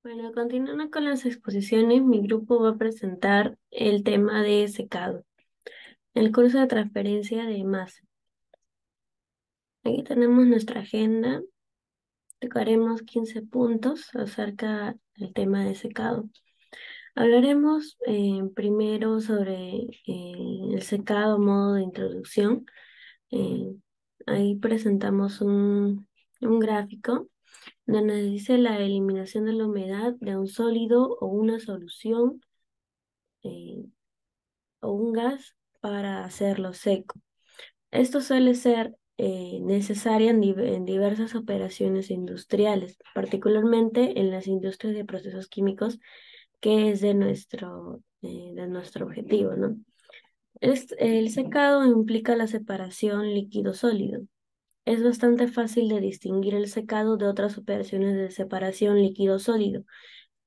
Bueno, continuando con las exposiciones, mi grupo va a presentar el tema de secado, el curso de transferencia de masa. Aquí tenemos nuestra agenda, tocaremos 15 puntos acerca del tema de secado. Hablaremos primero sobre el secado, modo de introducción. Eh, Ahí presentamos un gráfico donde dice la eliminación de la humedad de un sólido o una solución eh, o un gas para hacerlo seco. Esto suele ser necesario en diversas operaciones industriales, particularmente en las industrias de procesos químicos, que es de nuestro objetivo, ¿no? El secado implica la separación líquido-sólido. Es bastante fácil de distinguir el secado de otras operaciones de separación líquido-sólido,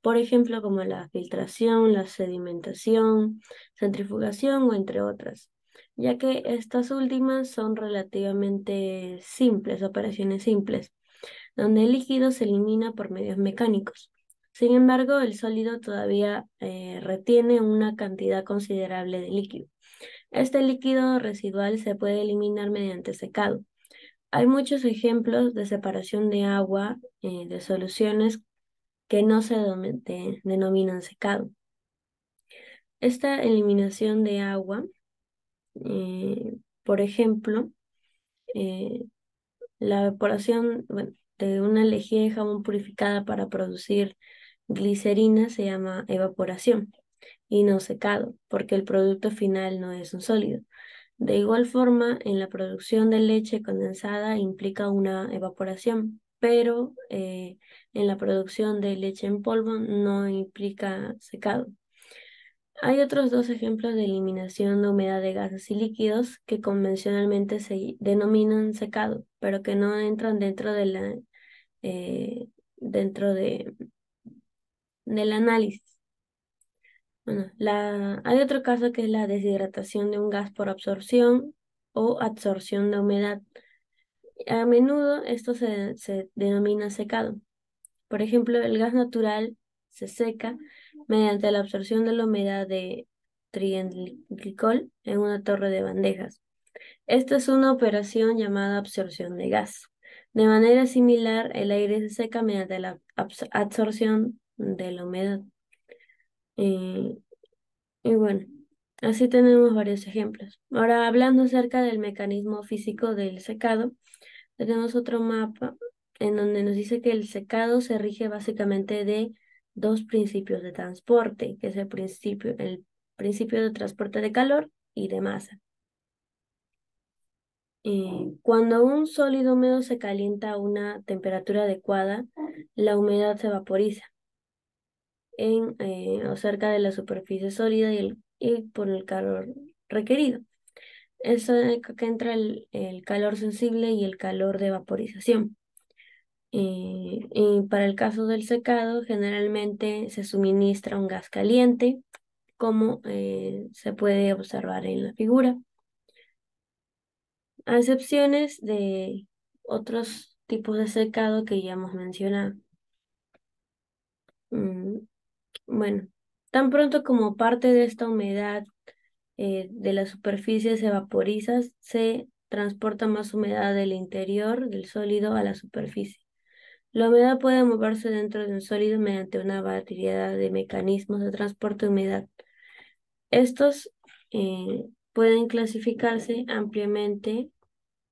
por ejemplo, como la filtración, la sedimentación, centrifugación o entre otras, ya que estas últimas son relativamente simples, operaciones simples, donde el líquido se elimina por medios mecánicos. Sin embargo, el sólido todavía retiene una cantidad considerable de líquido. Este líquido residual se puede eliminar mediante secado. Hay muchos ejemplos de separación de agua de soluciones que no se denominan secado. Esta eliminación de agua, por ejemplo, eh, la evaporación, bueno, de una lejía de jabón purificada para producir glicerina se llama evaporación y no secado, porque el producto final no es un sólido. De igual forma, en la producción de leche condensada implica una evaporación, pero en la producción de leche en polvo no implica secado. Hay otros dos ejemplos de eliminación de humedad de gases y líquidos que convencionalmente se denominan secado, pero que no entran eh, dentro del análisis. Bueno, hay otro caso que es la deshidratación de un gas por absorción o absorción de humedad. A menudo esto se denomina secado. Por ejemplo, el gas natural se seca mediante la absorción de la humedad de trienglicol en una torre de bandejas. Esta es una operación llamada absorción de gas. De manera similar, el aire se seca mediante la absorción de la humedad. Eh, y bueno, así tenemos varios ejemplos. Ahora, hablando acerca del mecanismo físico del secado, tenemos otro mapa en donde nos dice que el secado se rige básicamente de dos principios de transporte, que es el principio de transporte de calor y de masa. Cuando un sólido húmedo se calienta a una temperatura adecuada, la humedad se vaporiza o cerca de la superficie sólida y por el calor requerido. Eso es que entra el calor sensible y el calor de vaporización. Y para el caso del secado, generalmente se suministra un gas caliente, como se puede observar en la figura, a excepciones de otros tipos de secado que ya hemos mencionado. Mm, bueno, tan pronto como parte de esta humedad de la superficie se vaporiza, se transporta más humedad del interior del sólido a la superficie. La humedad puede moverse dentro de un sólido mediante una variedad de mecanismos de transporte de humedad. Estos pueden clasificarse ampliamente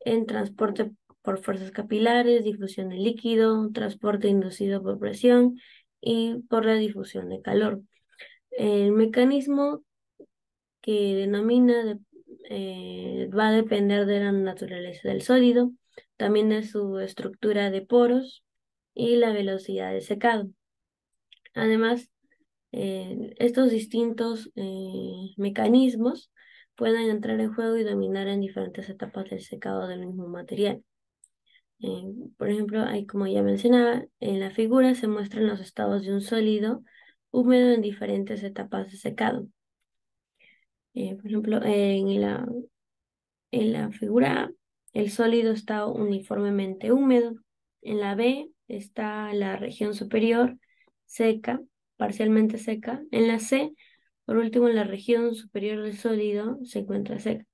en transporte por fuerzas capilares, difusión de líquido, transporte inducido por presión y por la difusión de calor. El mecanismo que va a depender de la naturaleza del sólido, también de su estructura de poros y la velocidad de secado. Además, estos distintos mecanismos pueden entrar en juego y dominar en diferentes etapas del secado del mismo material. Por ejemplo, ahí como ya mencionaba, en la figura se muestran los estados de un sólido húmedo en diferentes etapas de secado. Por ejemplo, en la figura A, el sólido está uniformemente húmedo. En la B está la región superior seca, parcialmente seca. En la C, por último, en la región superior del sólido se encuentra seca.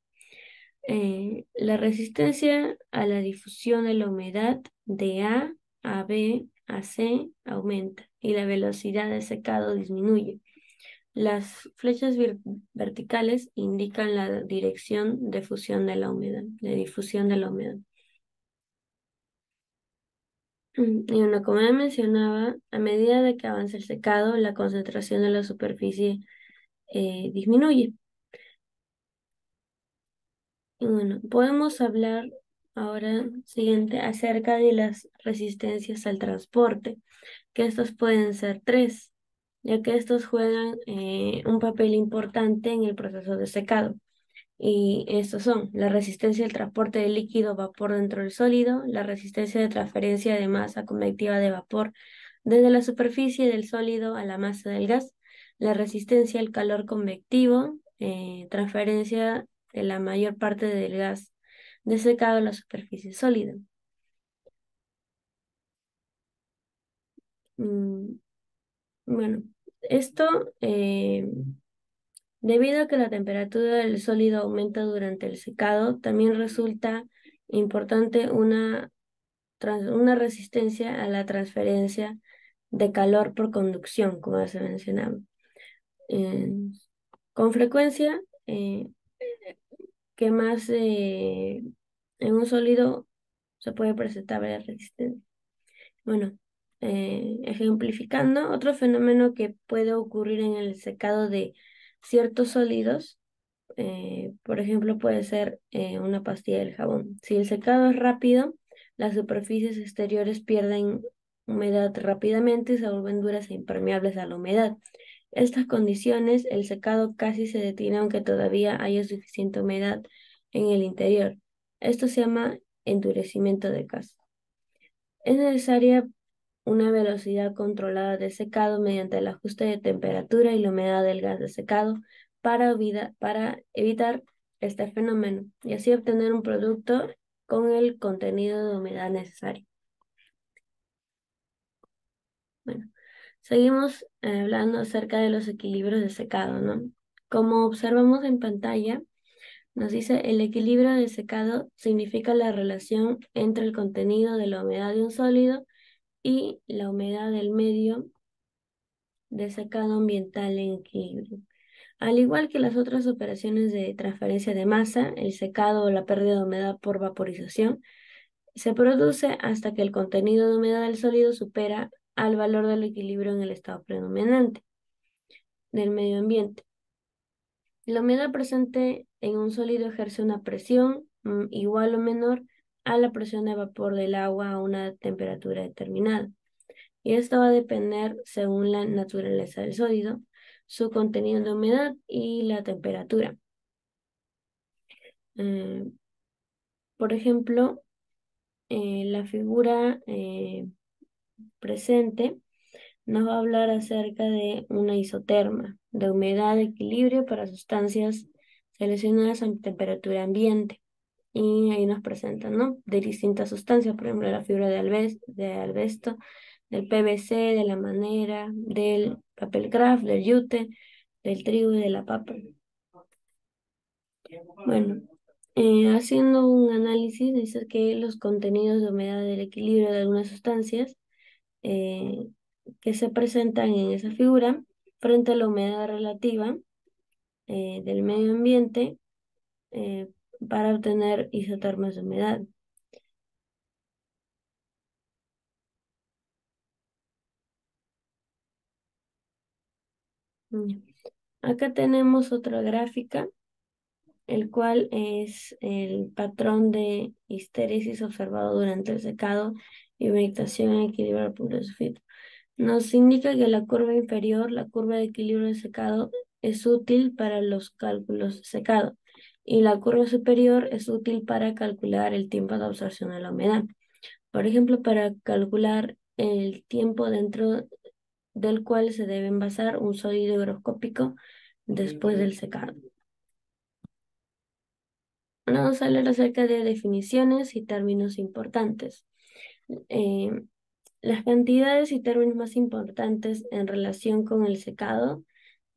La resistencia a la difusión de la humedad de A B a C aumenta y la velocidad de secado disminuye. Las flechas verticales indican la dirección de fusión de la humedad, de difusión de la humedad. Y bueno, como ya mencionaba, a medida de que avanza el secado, la concentración de la superficie disminuye. Y bueno, podemos hablar ahora siguiente acerca de las resistencias al transporte, que estos pueden ser tres, ya que estos juegan un papel importante en el proceso de secado. Y estos son la resistencia al transporte de líquido vapor dentro del sólido, la resistencia de transferencia de masa convectiva de vapor desde la superficie del sólido a la masa del gas, la resistencia al calor convectivo, transferencia de la mayor parte del gas de secado a la superficie sólida. Mm, bueno, esto debido a que la temperatura del sólido aumenta durante el secado, también resulta importante una resistencia a la transferencia de calor por conducción, como ya se mencionaba. Eh, con frecuencia, que más en un sólido se puede presentar la resistencia. Bueno, ejemplificando, otro fenómeno que puede ocurrir en el secado de ciertos sólidos, por ejemplo, puede ser una pastilla del jabón. Si el secado es rápido, las superficies exteriores pierden humedad rápidamente y se vuelven duras e impermeables a la humedad. Estas condiciones, el secado casi se detiene aunque todavía haya suficiente humedad en el interior. Esto se llama endurecimiento de gas. Es necesaria una velocidad controlada de secado mediante el ajuste de temperatura y la humedad del gas de secado para evitar este fenómeno y así obtener un producto con el contenido de humedad necesario. Bueno, seguimos hablando acerca de los equilibrios de secado, ¿no? Como observamos en pantalla, nos dice el equilibrio de secado significa la relación entre el contenido de la humedad de un sólido y la humedad del medio de secado ambiental en equilibrio. Al igual que las otras operaciones de transferencia de masa, el secado o la pérdida de humedad por vaporización se produce hasta que el contenido de humedad del sólido supera al valor del equilibrio en el estado predominante del medio ambiente. La humedad presente en un sólido ejerce una presión igual o menor a la presión de vapor del agua a una temperatura determinada. Y esto va a depender según la naturaleza del sólido, su contenido de humedad y la temperatura. Eh, por ejemplo, la figura presente nos va a hablar acerca de una isoterma, de humedad de equilibrio para sustancias seleccionadas a temperatura ambiente. Y ahí nos presentan, ¿no? De distintas sustancias, por ejemplo, la fibra de albesto, del PVC, de la manera, del papel craft, del yute, del trigo y de la papa. Bueno, haciendo un análisis, dice que los contenidos de humedad del equilibrio de algunas sustancias eh, que se presentan en esa figura frente a la humedad relativa del medio ambiente eh, para obtener isotermas de humedad. Mm. Acá tenemos otra gráfica, el cual es el patrón de histéresis observado durante el secado y meditación en equilibrio al puro sulfito. Nos indica que la curva inferior, la curva de equilibrio de secado, es útil para los cálculos de secado y la curva superior es útil para calcular el tiempo de absorción de la humedad. Por ejemplo, para calcular el tiempo dentro del cual se debe envasar un sólido higroscópico después del secado. Ahora vamos a hablar acerca de definiciones y términos importantes. Eh, Las cantidades y términos más importantes en relación con el secado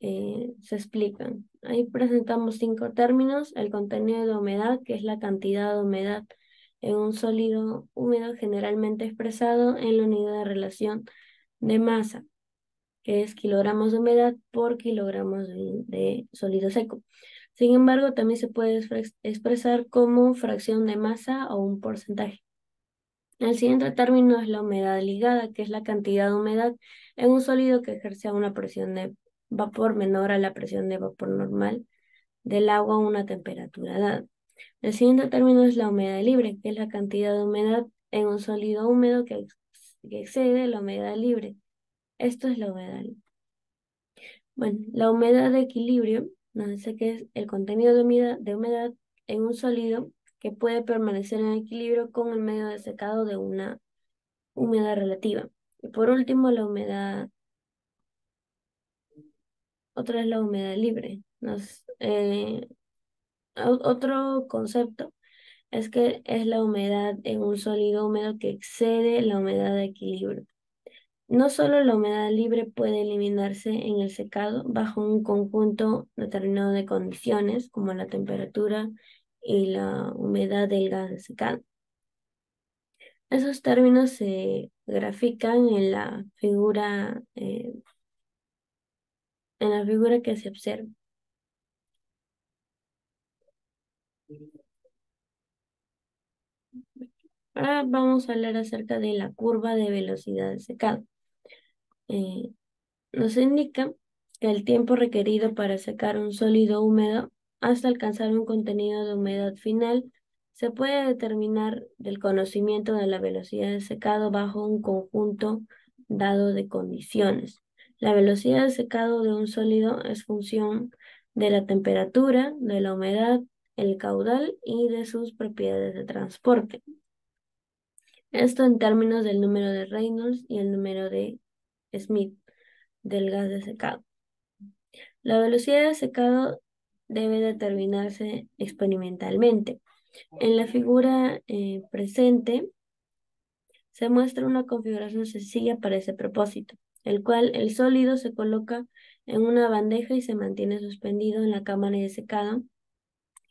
se explican. Ahí presentamos 5 términos: el contenido de humedad, que es la cantidad de humedad en un sólido húmedo generalmente expresado en la unidad de relación de masa, que es kilogramos de humedad por kilogramos de sólido seco. Sin embargo, también se puede expresar como fracción de masa o un porcentaje. El siguiente término es la humedad ligada, que es la cantidad de humedad en un sólido que ejerce una presión de vapor menor a la presión de vapor normal del agua a una temperatura dada. El siguiente término es la humedad libre, que es la cantidad de humedad en un sólido húmedo que excede la humedad libre. Esto es la humedad libre. Bueno, la humedad de equilibrio nos dice que es el contenido de humedad en un sólido que puede permanecer en equilibrio con el medio de secado de una humedad relativa. Y por último, otra es la humedad libre. Otro concepto es que es la humedad en un sólido húmedo que excede la humedad de equilibrio. No solo la humedad libre puede eliminarse en el secado bajo un conjunto determinado de condiciones, como la temperatura y la humedad del gas de secado. Esos términos se grafican en la figura que se observa. Ahora vamos a hablar acerca de la curva de velocidad de secado. Eh, Nos indica que el tiempo requerido para secar un sólido húmedo hasta alcanzar un contenido de humedad final se puede determinar del conocimiento de la velocidad de secado bajo un conjunto dado de condiciones. La velocidad de secado de un sólido es función de la temperatura, de la humedad, el caudal y de sus propiedades de transporte. Esto en términos del número de Reynolds y el número de Smith del gas de secado. La velocidad de secado debe determinarse experimentalmente. En la figura presente se muestra una configuración sencilla para ese propósito, el cual el sólido se coloca en una bandeja y se mantiene suspendido en la cámara de secado,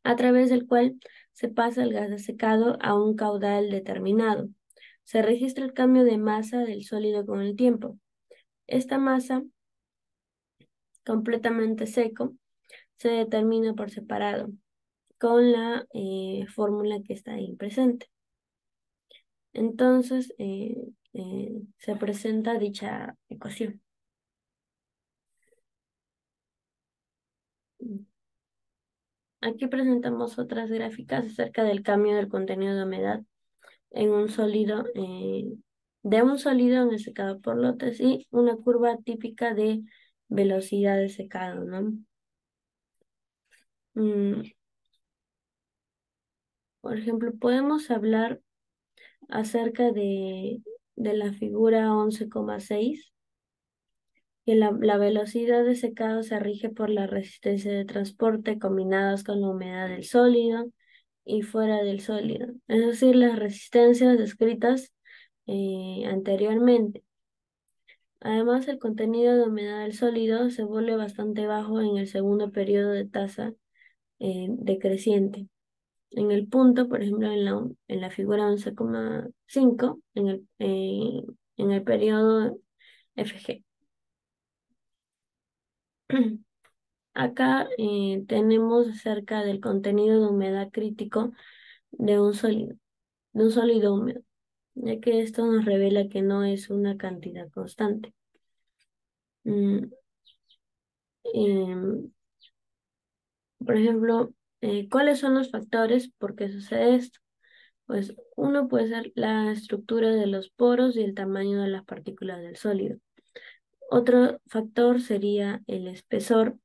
a través del cual se pasa el gas de secado a un caudal determinado. Se registra el cambio de masa del sólido con el tiempo. Esta masa, completamente seco, se determina por separado con la fórmula que está ahí presente. Entonces, se presenta dicha ecuación. Aquí presentamos otras gráficas acerca del cambio del contenido de humedad en un sólido, de un sólido en el secado por lotes y una curva típica de velocidad de secado, ¿no? Mm, por ejemplo, podemos hablar acerca de la figura 11,6, que la velocidad de secado se rige por la resistencia de transporte combinadas con la humedad del sólido y fuera del sólido, es decir, las resistencias descritas anteriormente. Además, el contenido de humedad del sólido se vuelve bastante bajo en el segundo periodo de tasa decreciente. En el punto, por ejemplo, en la figura 11,5, en el periodo FG. Acá tenemos acerca del contenido de humedad crítico de un sólido húmedo, ya que esto nos revela que no es una cantidad constante. Mm, em, por ejemplo, ¿cuáles son los factores por qué sucede esto? Pues uno puede ser la estructura de los poros y el tamaño de las partículas del sólido. Otro factor sería el espesor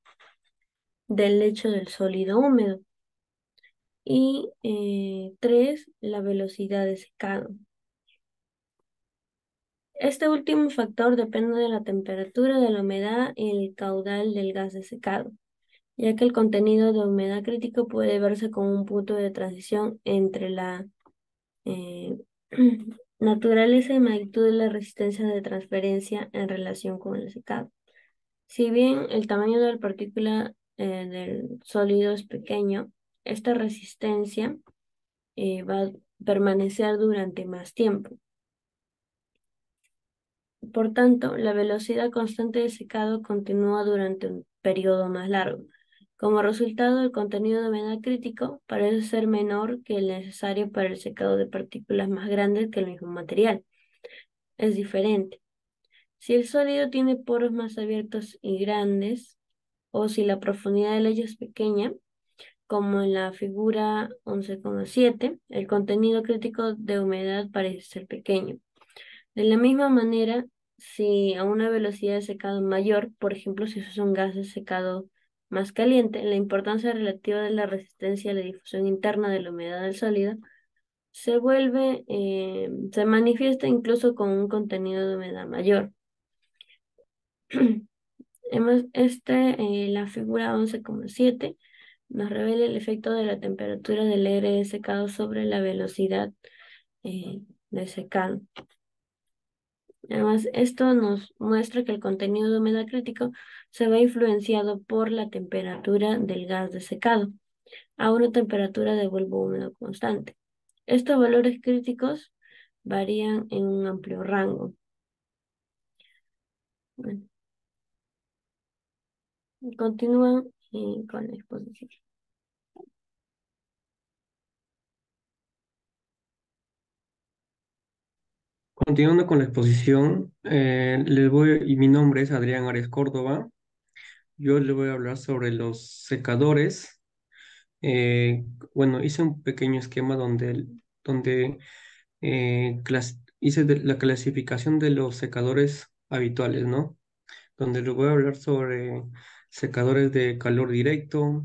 del lecho del sólido húmedo. Y 3, la velocidad de secado. Este último factor depende de la temperatura, de la humedad y el caudal del gas de secado, ya que el contenido de humedad crítico puede verse como un punto de transición entre la, eh, Naturaleza y magnitud de la resistencia de transferencia en relación con el secado. Si bien el tamaño de la partícula del sólido es pequeño, esta resistencia va a permanecer durante más tiempo. Por tanto, la velocidad constante de secado continúa durante un periodo más largo. Como resultado, el contenido de humedad crítico parece ser menor que el necesario para el secado de partículas más grandes que el mismo material. Es diferente. Si el sólido tiene poros más abiertos y grandes, o si la profundidad del hoyo es pequeña, como en la figura 11,7, el contenido crítico de humedad parece ser pequeño. De la misma manera, si a una velocidad de secado mayor, por ejemplo, si es un gas de secado más caliente, la importancia relativa de la resistencia a la difusión interna de la humedad del sólido se manifiesta incluso con un contenido de humedad mayor. La figura 11,7 nos revela el efecto de la temperatura del aire de secado sobre la velocidad de secado. Además, esto nos muestra que el contenido de humedad crítico se ve influenciado por la temperatura del gas de secado a una temperatura de bulbo húmedo constante. Estos valores críticos varían en un amplio rango. Bueno, continúan con la exposición. Continuando con la exposición, y mi nombre es Adrián Arias Córdoba. Yo les voy a hablar sobre los secadores. Eh, bueno, hice un pequeño esquema donde hice la clasificación de los secadores habituales, ¿no? Donde les voy a hablar sobre secadores de calor directo,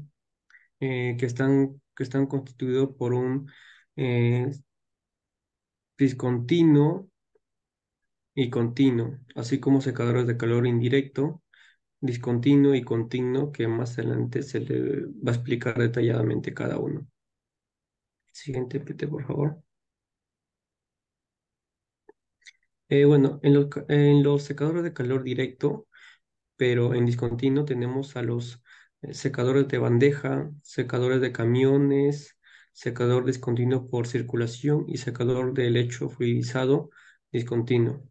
que están constituidos por un eh, discontinuo y continuo, así como secadores de calor indirecto, discontinuo y continuo, que más adelante se le va a explicar detalladamente cada uno. Siguiente, PT, por favor. Bueno, en los secadores de calor directo, pero en discontinuo tenemos a los secadores de bandeja, secadores de camiones, secador discontinuo por circulación y secador de lecho fluidizado discontinuo.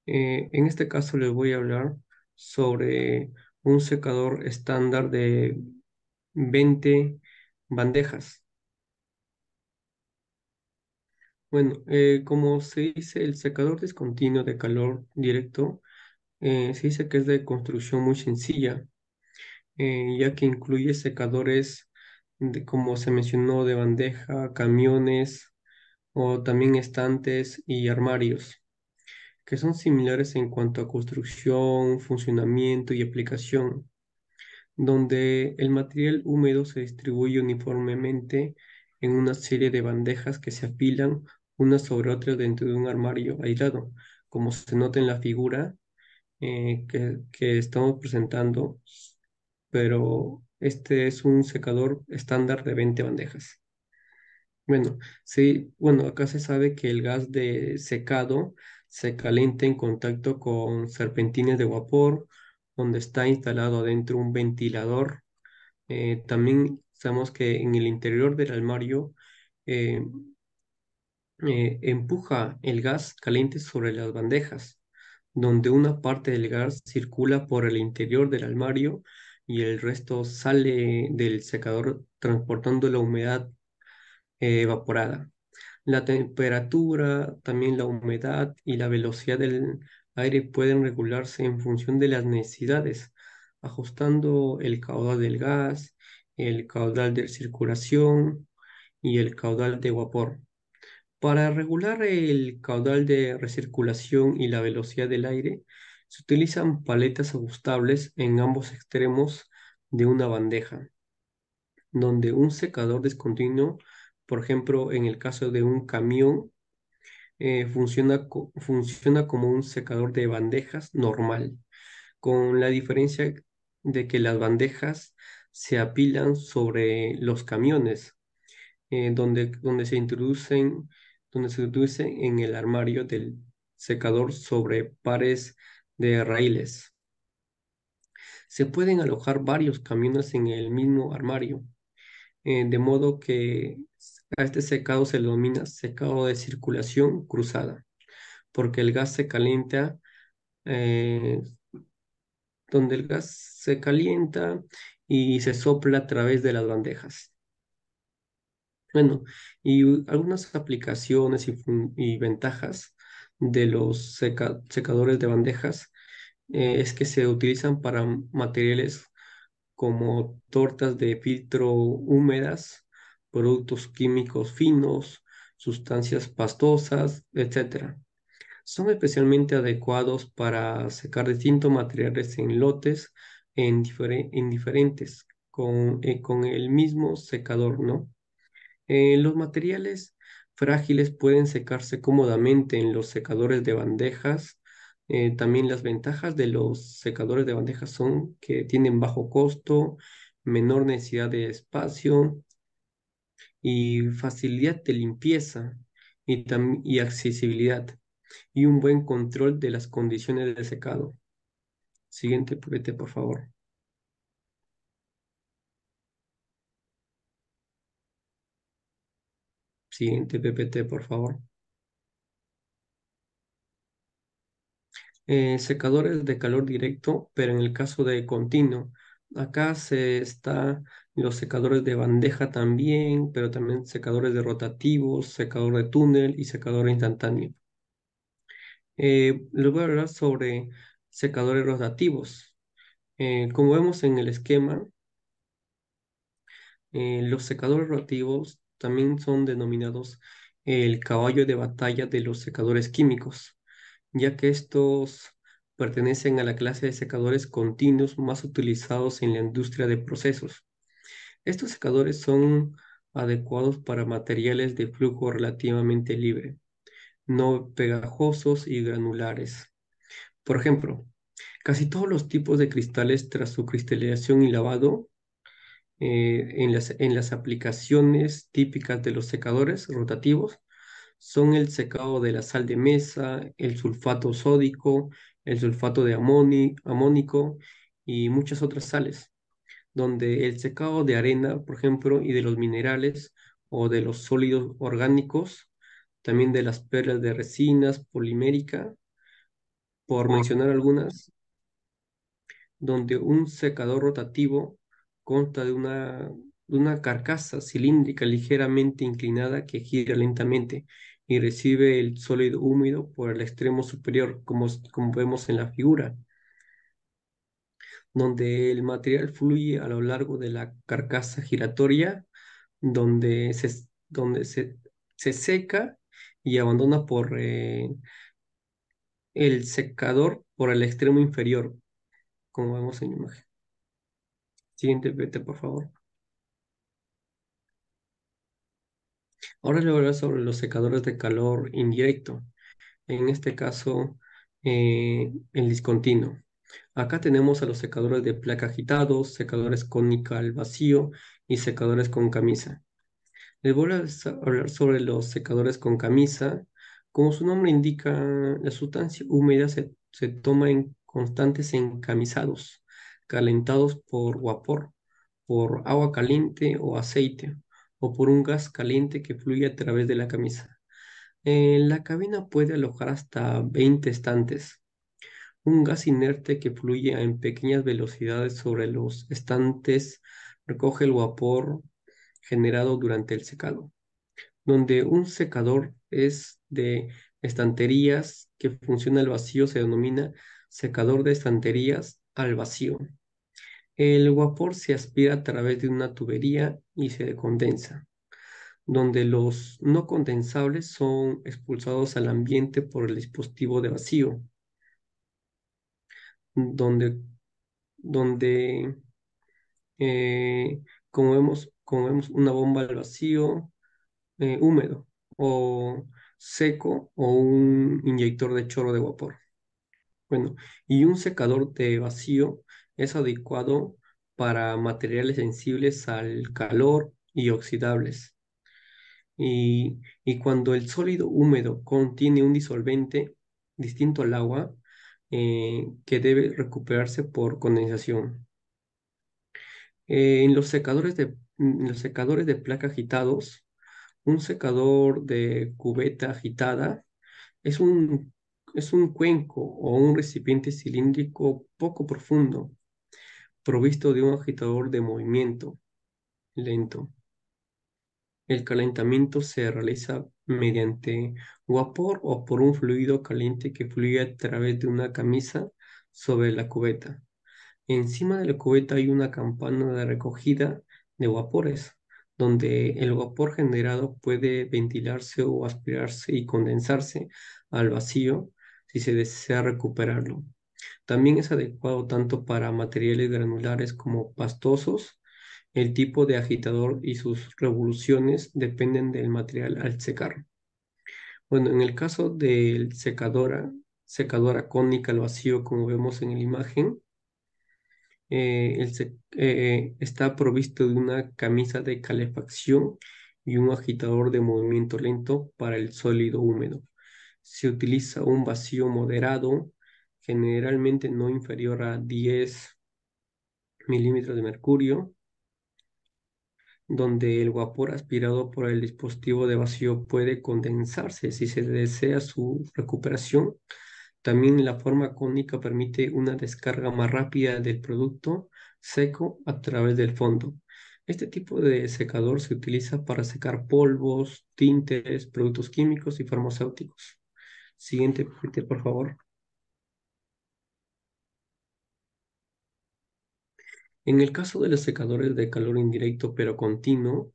En este caso les voy a hablar sobre un secador estándar de 20 bandejas. Bueno, como se dice, el secador discontinuo de calor directo, se dice que es de construcción muy sencilla, ya que incluye secadores, como se mencionó, de bandeja, camiones o también estantes y armarios, que son similares en cuanto a construcción, funcionamiento y aplicación, donde el material húmedo se distribuye uniformemente en una serie de bandejas que se apilan unas sobre otras dentro de un armario aislado, como se nota en la figura que estamos presentando, pero este es un secador estándar de 20 bandejas. Bueno, sí, bueno, acá se sabe que el gas de secado se calienta en contacto con serpentines de vapor, donde está instalado adentro un ventilador. También sabemos que en el interior del armario eh, empuja el gas caliente sobre las bandejas, donde una parte del gas circula por el interior del armario y el resto sale del secador transportando la humedad evaporada. La temperatura, también la humedad y la velocidad del aire pueden regularse en función de las necesidades, ajustando el caudal del gas, el caudal de circulación y el caudal de vapor. Para regular el caudal de recirculación y la velocidad del aire, se utilizan paletas ajustables en ambos extremos de una bandeja, donde un secador discontinuo, por ejemplo, en el caso de un camión, funciona como un secador de bandejas normal, con la diferencia de que las bandejas se apilan sobre los camiones, donde se introducen donde se introduce en el armario del secador sobre pares de raíles. Se pueden alojar varios camiones en el mismo armario, de modo que a este secado se le denomina secado de circulación cruzada, porque el gas se calienta, eh, donde el gas se calienta y se sopla a través de las bandejas. Bueno, y algunas aplicaciones y ventajas de los secadores de bandejas es que se utilizan para materiales como tortas de filtro húmedas, productos químicos finos, sustancias pastosas, etcétera. Son especialmente adecuados para secar distintos materiales en lotes en diferentes con el mismo secador, ¿no? Los materiales frágiles pueden secarse cómodamente en los secadores de bandejas. También las ventajas de los secadores de bandejas son que tienen bajo costo, menor necesidad de espacio y facilidad de limpieza y accesibilidad y un buen control de las condiciones de secado. Siguiente PPT, por favor. Siguiente PPT, por favor. Secadores de calor directo, pero en el caso de continuo. Acá se está los secadores de bandeja también, pero también secadores de rotativos, secador de túnel y secador instantáneo. Les voy a hablar sobre secadores rotativos. Como vemos en el esquema, los secadores rotativos también son denominados el caballo de batalla de los secadores químicos, ya que estos pertenecen a la clase de secadores continuos más utilizados en la industria de procesos. Estos secadores son adecuados para materiales de flujo relativamente libre, no pegajosos y granulares. Por ejemplo, casi todos los tipos de cristales tras su cristalización y lavado en las aplicaciones típicas de los secadores rotativos son el secado de la sal de mesa, el sulfato sódico, el sulfato de amónico y muchas otras sales, donde el secado de arena, por ejemplo, y de los minerales o de los sólidos orgánicos, también de las perlas de resinas polimérica, por mencionar algunas, donde un secador rotativo consta de una carcasa cilíndrica ligeramente inclinada que gira lentamente y recibe el sólido húmedo por el extremo superior, como vemos en la figura, donde el material fluye a lo largo de la carcasa giratoria, donde se seca y abandona por el secador por el extremo inferior, como vemos en la imagen. Siguiente, vete, por favor. Ahora le voy a hablar sobre los secadores de calor indirecto. En este caso, el discontinuo. Acá tenemos a los secadores de placa agitados, secadores cónica al vacío y secadores con camisa. Les voy a hablar sobre los secadores con camisa. Como su nombre indica, la sustancia húmeda se toma en constantes encamisados, calentados por vapor, por agua caliente o aceite, o por un gas caliente que fluye a través de la camisa. La cabina puede alojar hasta 20 estantes. Un gas inerte que fluye en pequeñas velocidades sobre los estantes recoge el vapor generado durante el secado, donde un secador es de estanterías que funciona al vacío se denomina secador de estanterías al vacío. El vapor se aspira a través de una tubería y se condensa, donde los no condensables son expulsados al ambiente por el dispositivo de vacío, donde, donde como vemos una bomba al vacío húmedo o seco o un inyector de chorro de vapor. Bueno, y un secador de vacío es adecuado para materiales sensibles al calor y oxidables. y cuando el sólido húmedo contiene un disolvente distinto al agua, que debe recuperarse por condensación. En los secadores de placa agitados, un secador de cubeta agitada es es un cuenco o un recipiente cilíndrico poco profundo, provisto de un agitador de movimiento lento. El calentamiento se realiza mediante vapor o por un fluido caliente que fluye a través de una camisa sobre la cubeta. Encima de la cubeta hay una campana de recogida de vapores, donde el vapor generado puede ventilarse o aspirarse y condensarse al vacío si se desea recuperarlo. También es adecuado tanto para materiales granulares como pastosos. El tipo de agitador y sus revoluciones dependen del material al secar. Bueno, en el caso del secadora cónica al vacío, como vemos en la imagen, está provisto de una camisa de calefacción y un agitador de movimiento lento para el sólido húmedo. Se utiliza un vacío moderado, generalmente no inferior a 10 milímetros de mercurio, donde el vapor aspirado por el dispositivo de vacío puede condensarse si se desea su recuperación. También la forma cónica permite una descarga más rápida del producto seco a través del fondo. Este tipo de secador se utiliza para secar polvos, tintes, productos químicos y farmacéuticos. Siguiente, Peter, por favor. En el caso de los secadores de calor indirecto pero continuo,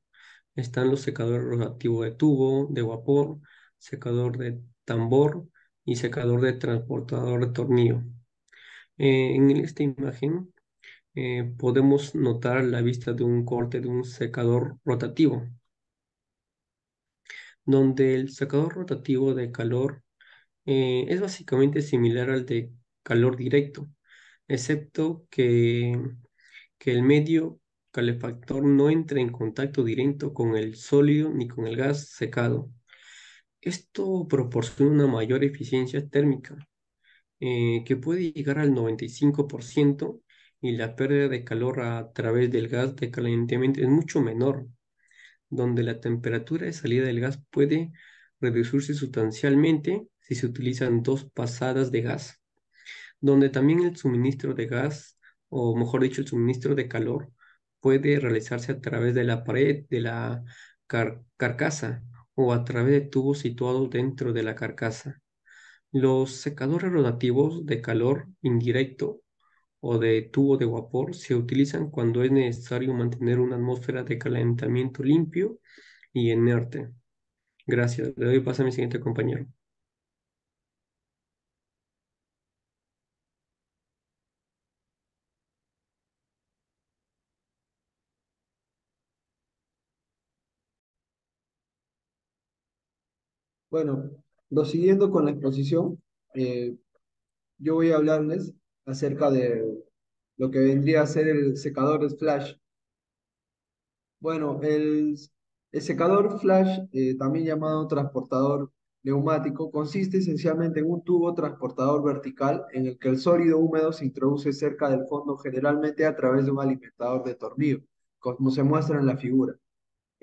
están los secadores rotativos de tubo, de vapor, secador de tambor y secador de transportador de tornillo. En esta imagen podemos notar la vista de un corte de un secador rotativo, donde el secador rotativo de calor es básicamente similar al de calor directo, excepto que el medio calefactor no entra en contacto directo con el sólido ni con el gas secado. Esto proporciona una mayor eficiencia térmica, que puede llegar al 95% y la pérdida de calor a través del gas de calentamiento es mucho menor, donde la temperatura de salida del gas puede reducirse sustancialmente si se utilizan dos pasadas de gas, donde también el suministro de gas, o mejor dicho, el suministro de calor, puede realizarse a través de la pared de la carcasa o a través de tubos situados dentro de la carcasa. Los secadores rotativos de calor indirecto o de tubo de vapor se utilizan cuando es necesario mantener una atmósfera de calentamiento limpio y inerte. Gracias. Le doy paso a mi siguiente compañero. Bueno, prosiguiendo con la exposición, eh, yo voy a hablarles acerca de lo que vendría a ser el secador de flash. Bueno, el secador flash, también llamado transportador neumático, consiste esencialmente en un tubo transportador vertical en el que el sólido húmedo se introduce cerca del fondo, generalmente a través de un alimentador de tornillo, como se muestra en la figura.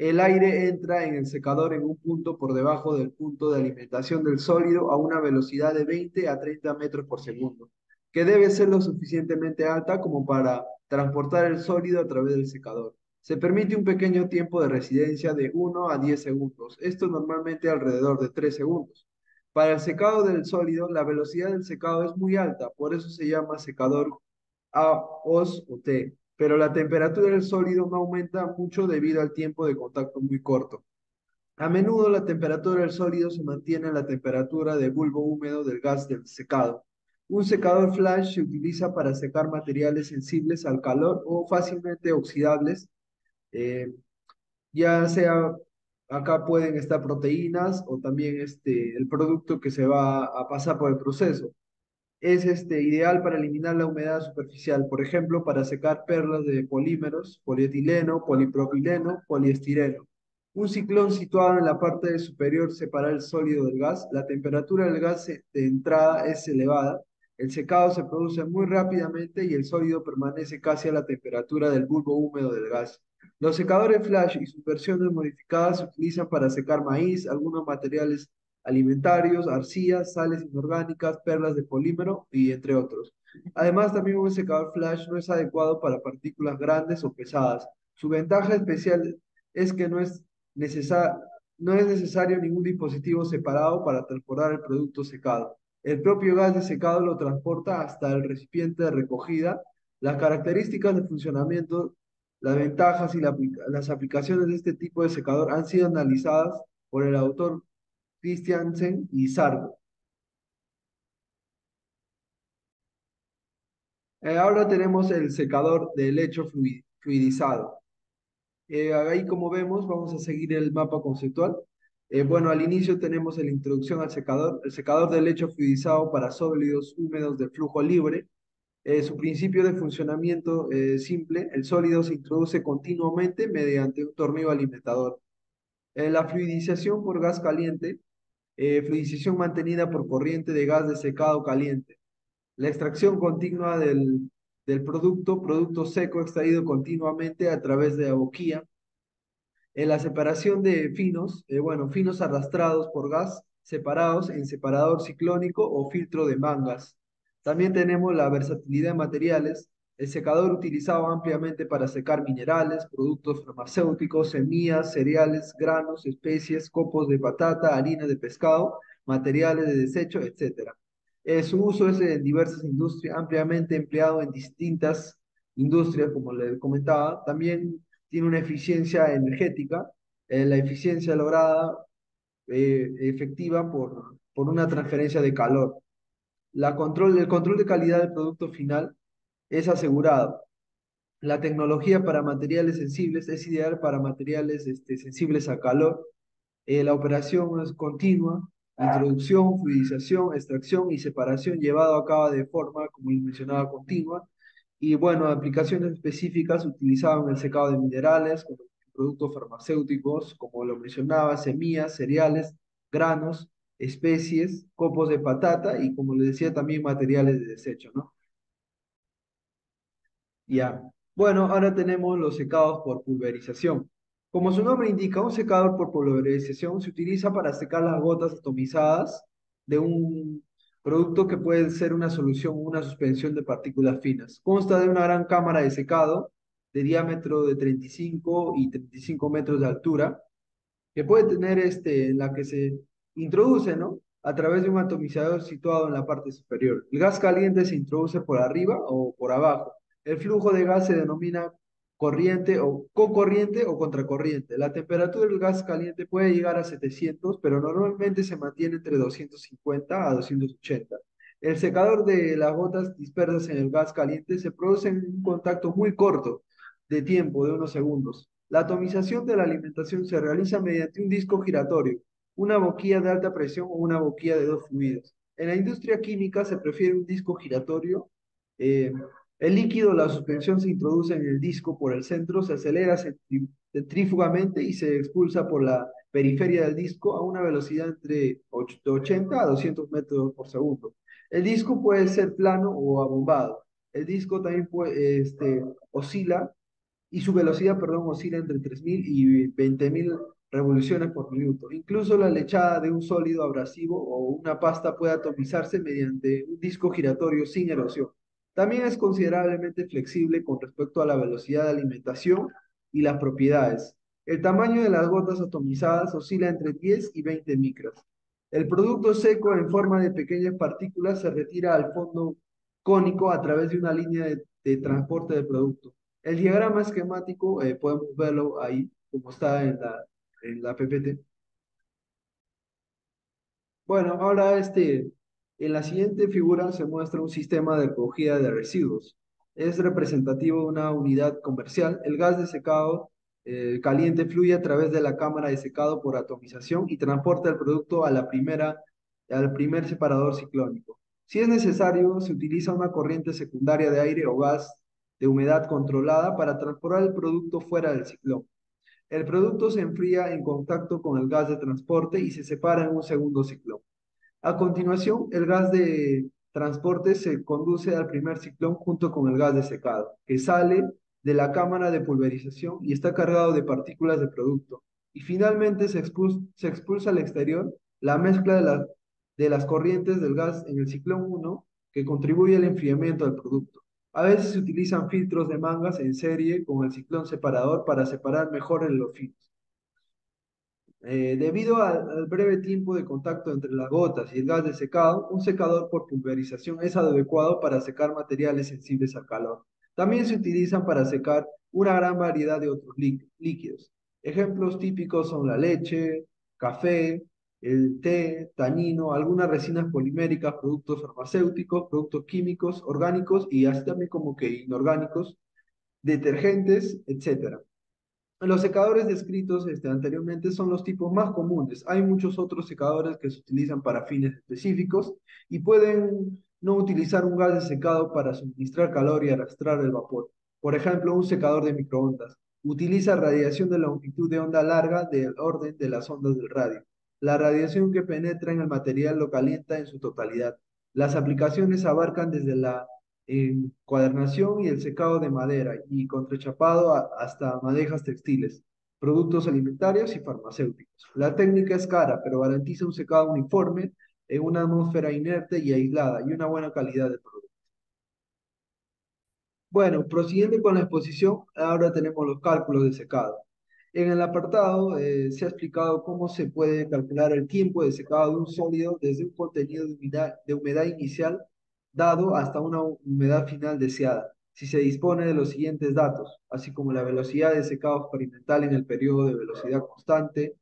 El aire entra en el secador en un punto por debajo del punto de alimentación del sólido a una velocidad de 20 a 30 metros por segundo, que debe ser lo suficientemente alta como para transportar el sólido a través del secador. Se permite un pequeño tiempo de residencia de 1 a 10 segundos, esto normalmente alrededor de 3 segundos. Para el secado del sólido, la velocidad del secado es muy alta, por eso se llama secador a os o T, pero la temperatura del sólido no aumenta mucho debido al tiempo de contacto muy corto. A menudo la temperatura del sólido se mantiene en la temperatura de bulbo húmedo del gas del secado. Un secador flash se utiliza para secar materiales sensibles al calor o fácilmente oxidables, eh, ya sea acá pueden estar proteínas o también el producto que se va a pasar por el proceso. Es ideal para eliminar la humedad superficial, por ejemplo, para secar perlas de polímeros, polietileno, polipropileno, poliestireno. Un ciclón situado en la parte superior separa el sólido del gas. La temperatura del gas de entrada es elevada. El secado se produce muy rápidamente y el sólido permanece casi a la temperatura del bulbo húmedo del gas. Los secadores flash y sus versiones modificadas se utilizan para secar maíz, algunos materiales alimentarios, arcillas, sales inorgánicas, perlas de polímero y entre otros. Además, también un secador flash no es adecuado para partículas grandes o pesadas. Su ventaja especial es que necesa- no es necesario ningún dispositivo separado para transportar el producto secado. El propio gas de secado lo transporta hasta el recipiente de recogida. Las características de funcionamiento, las ventajas y las aplicaciones de este tipo de secador han sido analizadas por el autor Christiansen y Sardo. Ahora tenemos el secador de lecho fluidizado. Ahí como vemos, vamos a seguir el mapa conceptual. Bueno, al inicio tenemos la introducción al secador, el secador de lecho fluidizado para sólidos húmedos de flujo libre. Su principio de funcionamiento simple, el sólido se introduce continuamente mediante un tornillo alimentador. La fluidización por gas caliente, fluidización mantenida por corriente de gas de secado caliente. La extracción continua del producto seco extraído continuamente a través de la boquilla. En la separación de finos, bueno, finos arrastrados por gas, separados en separador ciclónico o filtro de mangas. También tenemos la versatilidad de materiales, el secador utilizado ampliamente para secar minerales, productos farmacéuticos, semillas, cereales, granos, especies, copos de patata, harina de pescado, materiales de desecho, etc. Su uso es en diversas industrias, ampliamente empleado en distintas industrias, como les comentaba. También tiene una eficiencia energética, la eficiencia lograda efectiva por una transferencia de calor. El control de calidad del producto final es asegurado. La tecnología para materiales sensibles es ideal para materiales sensibles a calor. La operación es continua, introducción, fluidización, extracción y separación llevado a cabo de forma, como les mencionaba, continua. Y bueno, aplicaciones específicas utilizadas en el secado de minerales, como productos farmacéuticos, como lo mencionaba, semillas, cereales, granos, especies, copos de patata y como les decía también materiales de desecho, ¿no? Ya. Bueno, ahora tenemos los secados por pulverización. Como su nombre indica, un secador por pulverización se utiliza para secar las gotas atomizadas de un producto que puede ser una solución o una suspensión de partículas finas. Consta de una gran cámara de secado de diámetro de 35 y 35 metros de altura, que puede tener en la que se introduce, ¿no? A través de un atomizador situado en la parte superior. El gas caliente se introduce por arriba o por abajo. El flujo de gas se denomina corriente o cocorriente o contracorriente. La temperatura del gas caliente puede llegar a 700, pero normalmente se mantiene entre 250 a 280. El secador de las gotas dispersas en el gas caliente se produce en un contacto muy corto de tiempo, de unos segundos. La atomización de la alimentación se realiza mediante un disco giratorio, una boquilla de alta presión o una boquilla de dos fluidos. En la industria química se prefiere un disco giratorio. eh, el líquido, la suspensión se introduce en el disco por el centro, se acelera centrífugamente y se expulsa por la periferia del disco a una velocidad entre 80 a 200 metros por segundo. El disco puede ser plano o abombado. El disco también oscila y su velocidad, perdón, oscila entre 3.000 y 20.000 revoluciones por minuto. Incluso la lechada de un sólido abrasivo o una pasta puede atomizarse mediante un disco giratorio sin erosión. También es considerablemente flexible con respecto a la velocidad de alimentación y las propiedades. El tamaño de las gotas atomizadas oscila entre 10 y 20 micras. El producto seco en forma de pequeñas partículas se retira al fondo cónico a través de una línea de transporte del producto. El diagrama esquemático, podemos verlo ahí, como está en la PPT. Bueno, ahora en la siguiente figura se muestra un sistema de recogida de residuos. Es representativo de una unidad comercial. El gas de secado caliente fluye a través de la cámara de secado por atomización y transporta el producto al primer separador ciclónico. Si es necesario, se utiliza una corriente secundaria de aire o gas de humedad controlada para transportar el producto fuera del ciclón. El producto se enfría en contacto con el gas de transporte y se separa en un segundo ciclón. A continuación, el gas de transporte se conduce al primer ciclón junto con el gas de secado, que sale de la cámara de pulverización y está cargado de partículas de producto. Y finalmente se expulsa al exterior la mezcla de las corrientes del gas en el ciclón 1 que contribuye al enfriamiento del producto. A veces se utilizan filtros de mangas en serie con el ciclón separador para separar mejor los finos. Debido al breve tiempo de contacto entre las gotas y el gas de secado, un secador por pulverización es adecuado para secar materiales sensibles al calor. También se utilizan para secar una gran variedad de otros líquidos. Ejemplos típicos son la leche, café, el té, tanino, algunas resinas poliméricas, productos farmacéuticos, productos químicos, orgánicos y así también como que inorgánicos, detergentes, etcétera. Los secadores descritos anteriormente son los tipos más comunes. Hay muchos otros secadores que se utilizan para fines específicos y pueden no utilizar un gas de secado para suministrar calor y arrastrar el vapor. Por ejemplo, un secador de microondas utiliza radiación de longitud de onda larga del orden de las ondas del radio. La radiación que penetra en el material lo calienta en su totalidad. Las aplicaciones abarcan desde la encuadernación y el secado de madera y contrachapado hasta madejas textiles, productos alimentarios y farmacéuticos. La técnica es cara, pero garantiza un secado uniforme en una atmósfera inerte y aislada y una buena calidad de producto. Bueno, prosiguiendo con la exposición, ahora tenemos los cálculos de secado. En el apartado se ha explicado cómo se puede calcular el tiempo de secado de un sólido desde un contenido de humedad inicial dado hasta una humedad final deseada, si se dispone de los siguientes datos, así como la velocidad de secado experimental en el periodo de velocidad constante,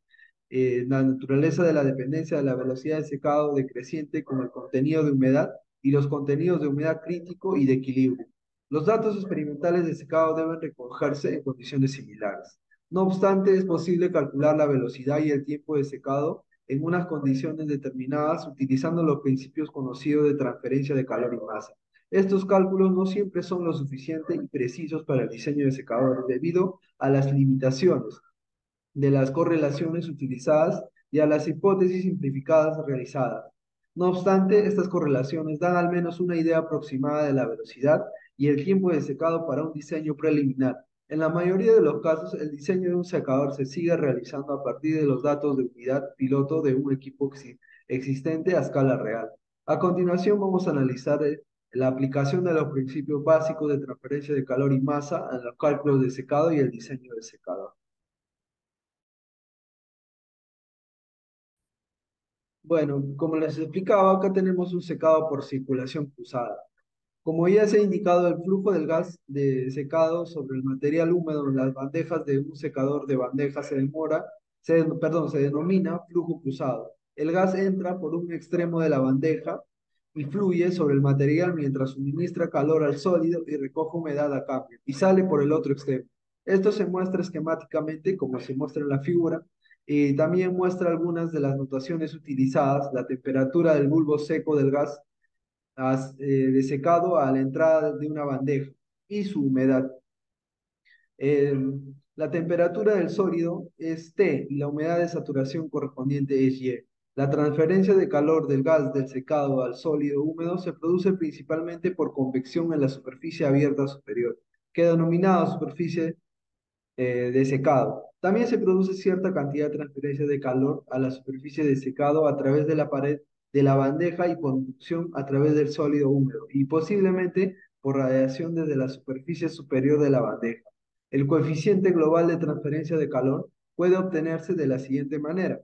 la naturaleza de la dependencia de la velocidad de secado decreciente con el contenido de humedad y los contenidos de humedad crítico y de equilibrio. Los datos experimentales de secado deben recogerse en condiciones similares. No obstante, es posible calcular la velocidad y el tiempo de secado en unas condiciones determinadas utilizando los principios conocidos de transferencia de calor y masa. Estos cálculos no siempre son lo suficiente y precisos para el diseño de secadores debido a las limitaciones de las correlaciones utilizadas y a las hipótesis simplificadas realizadas. No obstante, estas correlaciones dan al menos una idea aproximada de la velocidad y el tiempo de secado para un diseño preliminar. En la mayoría de los casos, el diseño de un secador se sigue realizando a partir de los datos de unidad piloto de un equipo existente a escala real. A continuación, vamos a analizar la aplicación de los principios básicos de transferencia de calor y masa en los cálculos de secado y el diseño del secador. Bueno, como les explicaba, acá tenemos un secado por circulación cruzada. Como ya se ha indicado, el flujo del gas de secado sobre el material húmedo en las bandejas de un secador de bandeja se denomina flujo cruzado. El gas entra por un extremo de la bandeja y fluye sobre el material mientras suministra calor al sólido y recoge humedad a cambio, y sale por el otro extremo. Esto se muestra esquemáticamente, como se muestra en la figura, y también muestra algunas de las notaciones utilizadas, la temperatura del bulbo seco del gas de secado a la entrada de una bandeja y su humedad. Eh, la temperatura del sólido es T y la humedad de saturación correspondiente es Y. La transferencia de calor del gas del secado al sólido húmedo se produce principalmente por convección en la superficie abierta superior, que es denominada superficie de secado. También se produce cierta cantidad de transferencia de calor a la superficie de secado a través de la pared de la bandeja y conducción a través del sólido húmedo y posiblemente por radiación desde la superficie superior de la bandeja. El coeficiente global de transferencia de calor puede obtenerse de la siguiente manera.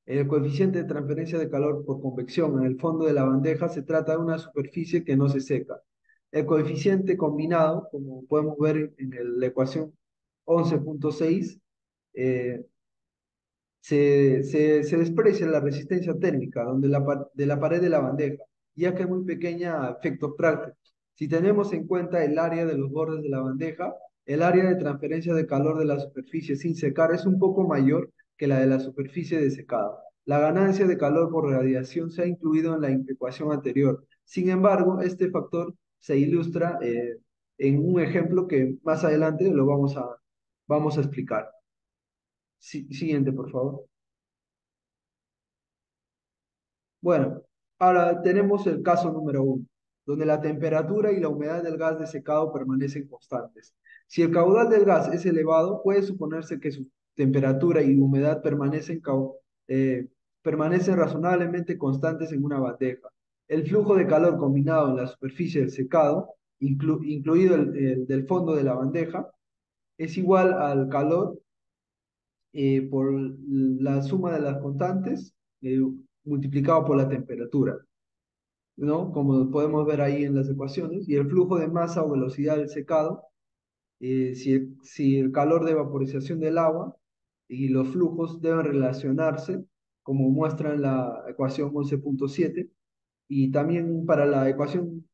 El coeficiente de transferencia de calor por convección en el fondo de la bandeja se trata de una superficie que no se seca. El coeficiente combinado, como podemos ver en la ecuación 11.6, eh, se desprecia la resistencia térmica de la pared de la bandeja, ya que es muy pequeña a efectos prácticos. Si tenemos en cuenta el área de los bordes de la bandeja, el área de transferencia de calor de la superficie sin secar es un poco mayor que la de la superficie de secado. La ganancia de calor por radiación se ha incluido en la ecuación anterior. Sin embargo, este factor se ilustra en un ejemplo que más adelante vamos a explicar. Siguiente, por favor. Bueno, ahora tenemos el caso número uno, donde la temperatura y la humedad del gas de secado permanecen constantes. Si el caudal del gas es elevado, puede suponerse que su temperatura y humedad eh, permanecen razonablemente constantes en una bandeja. El flujo de calor combinado en la superficie del secado, incluido el del fondo de la bandeja, es igual al calor por la suma de las constantes multiplicado por la temperatura, ¿no? Como podemos ver ahí en las ecuaciones, y el flujo de masa o velocidad del secado, si el calor de vaporización del agua y los flujos deben relacionarse, como muestra en la ecuación 11.7, y también para la ecuación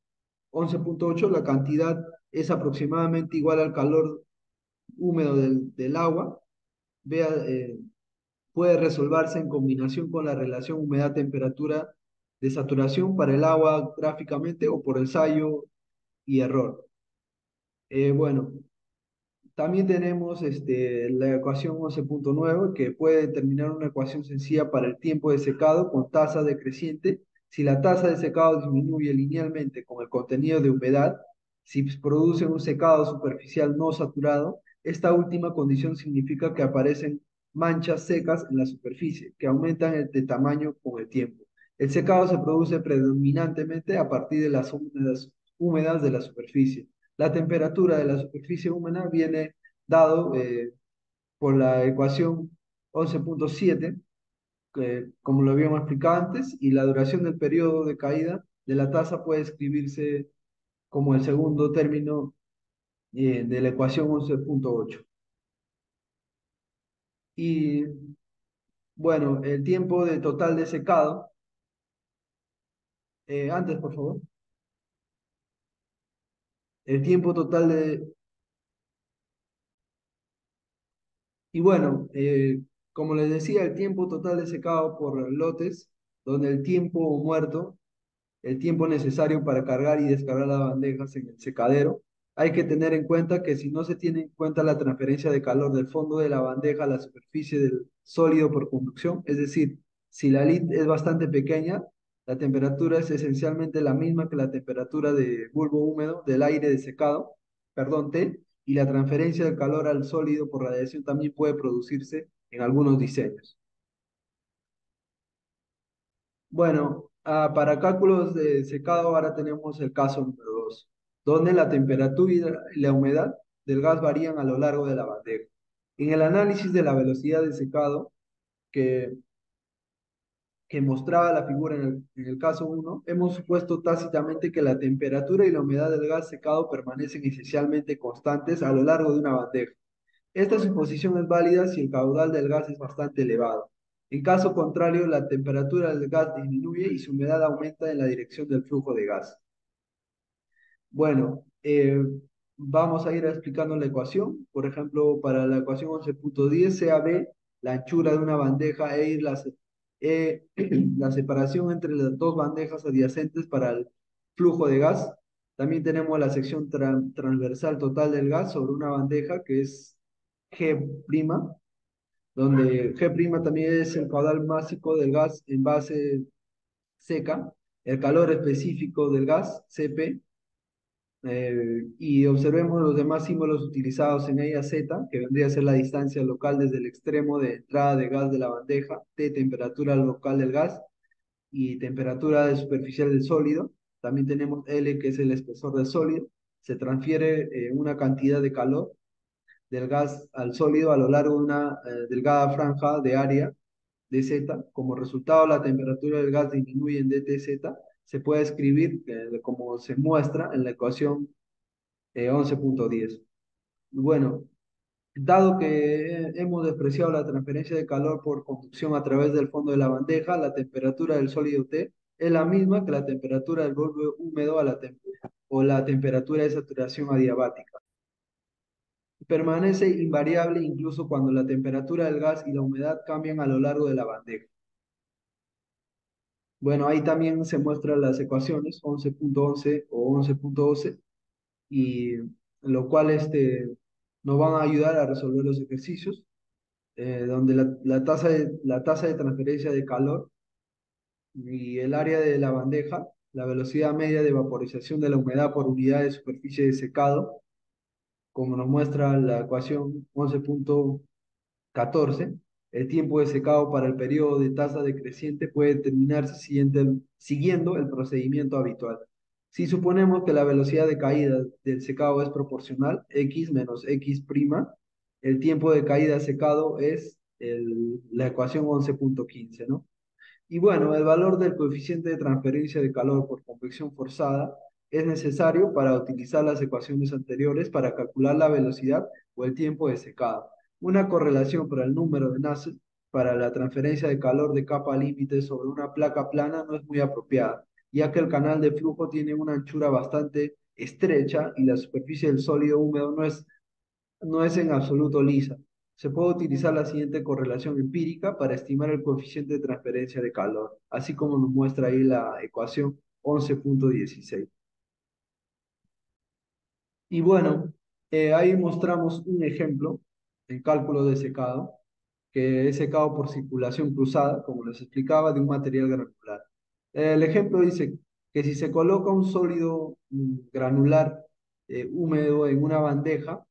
11.8 la cantidad es aproximadamente igual al calor húmedo del agua. Vea, puede resolverse en combinación con la relación humedad-temperatura de saturación para el agua gráficamente o por ensayo y error. Bueno, también tenemos la ecuación 11.9 que puede determinar una ecuación sencilla para el tiempo de secado con tasa decreciente. Si la tasa de secado disminuye linealmente con el contenido de humedad, si produce un secado superficial no saturado, esta última condición significa que aparecen manchas secas en la superficie, que aumentan de tamaño con el tiempo. El secado se produce predominantemente a partir de las húmedas de la superficie. La temperatura de la superficie húmeda viene dado por la ecuación 11.7, como lo habíamos explicado antes, y la duración del periodo de caída de la tasa puede escribirse como el segundo término de la ecuación 11.8. Y bueno, el tiempo de total de secado, antes por favor, el tiempo total de. Y bueno, como les decía, el tiempo total de secado por lotes, donde el tiempo muerto, el tiempo necesario para cargar y descargar las bandejas en el secadero, hay que tener en cuenta que si no se tiene en cuenta la transferencia de calor del fondo de la bandeja a la superficie del sólido por conducción, es decir, si la lid es bastante pequeña, la temperatura es esencialmente la misma que la temperatura de bulbo húmedo del aire de secado, perdón, T, y la transferencia del calor al sólido por radiación también puede producirse en algunos diseños. Bueno, para cálculos de secado ahora tenemos el caso número 2, donde la temperatura y la humedad del gas varían a lo largo de la bandeja. En el análisis de la velocidad de secado que, que mostraba la figura en el caso uno, hemos supuesto tácitamente que la temperatura y la humedad del gas secado permanecen esencialmente constantes a lo largo de una bandeja. Esta suposición es válida si el caudal del gas es bastante elevado. En caso contrario, la temperatura del gas disminuye y su humedad aumenta en la dirección del flujo de gas. Bueno, vamos a ir explicando la ecuación. Por ejemplo, para la ecuación 11.10, CAB, la anchura de una bandeja la separación entre las dos bandejas adyacentes para el flujo de gas. También tenemos la sección transversal total del gas sobre una bandeja que es G', donde G' también es el caudal másico del gas en base seca, el calor específico del gas, Cp, y observemos los demás símbolos utilizados en ella, Z, que vendría a ser la distancia local desde el extremo de entrada de gas de la bandeja, T, temperatura local del gas, y temperatura de superficial del sólido. También tenemos L, que es el espesor del sólido. Se transfiere una cantidad de calor del gas al sólido a lo largo de una delgada franja de área de Z. Como resultado, la temperatura del gas disminuye en dTz. Se puede escribir como se muestra en la ecuación 11.10. Bueno, dado que hemos despreciado la transferencia de calor por conducción a través del fondo de la bandeja, la temperatura del sólido T es la misma que la temperatura del bulbo húmedo o la temperatura de saturación adiabática. Permanece invariable incluso cuando la temperatura del gas y la humedad cambian a lo largo de la bandeja. Bueno, ahí también se muestran las ecuaciones 11.11 o 11.12 y lo cual nos van a ayudar a resolver los ejercicios. donde la tasa de transferencia de calor y el área de la bandeja, la velocidad media de vaporización de la humedad por unidad de superficie de secado, como nos muestra la ecuación 11.14. El tiempo de secado para el periodo de tasa decreciente puede determinarse siguiendo el procedimiento habitual. Si suponemos que la velocidad de caída del secado es proporcional, x menos x', el tiempo de caída secado es la ecuación 11.15, ¿no? Y bueno, el valor del coeficiente de transferencia de calor por convección forzada es necesario para utilizar las ecuaciones anteriores para calcular la velocidad o el tiempo de secado. Una correlación para el número de Nusselt para la transferencia de calor de capa límite sobre una placa plana no es muy apropiada, ya que el canal de flujo tiene una anchura bastante estrecha y la superficie del sólido húmedo no es en absoluto lisa. Se puede utilizar la siguiente correlación empírica para estimar el coeficiente de transferencia de calor, así como nos muestra ahí la ecuación 11.16. Y bueno, ahí mostramos un ejemplo en cálculo de secado, que es secado por circulación cruzada, como les explicaba, de un material granular. El ejemplo dice que si se coloca un sólido granular húmedo en una bandeja,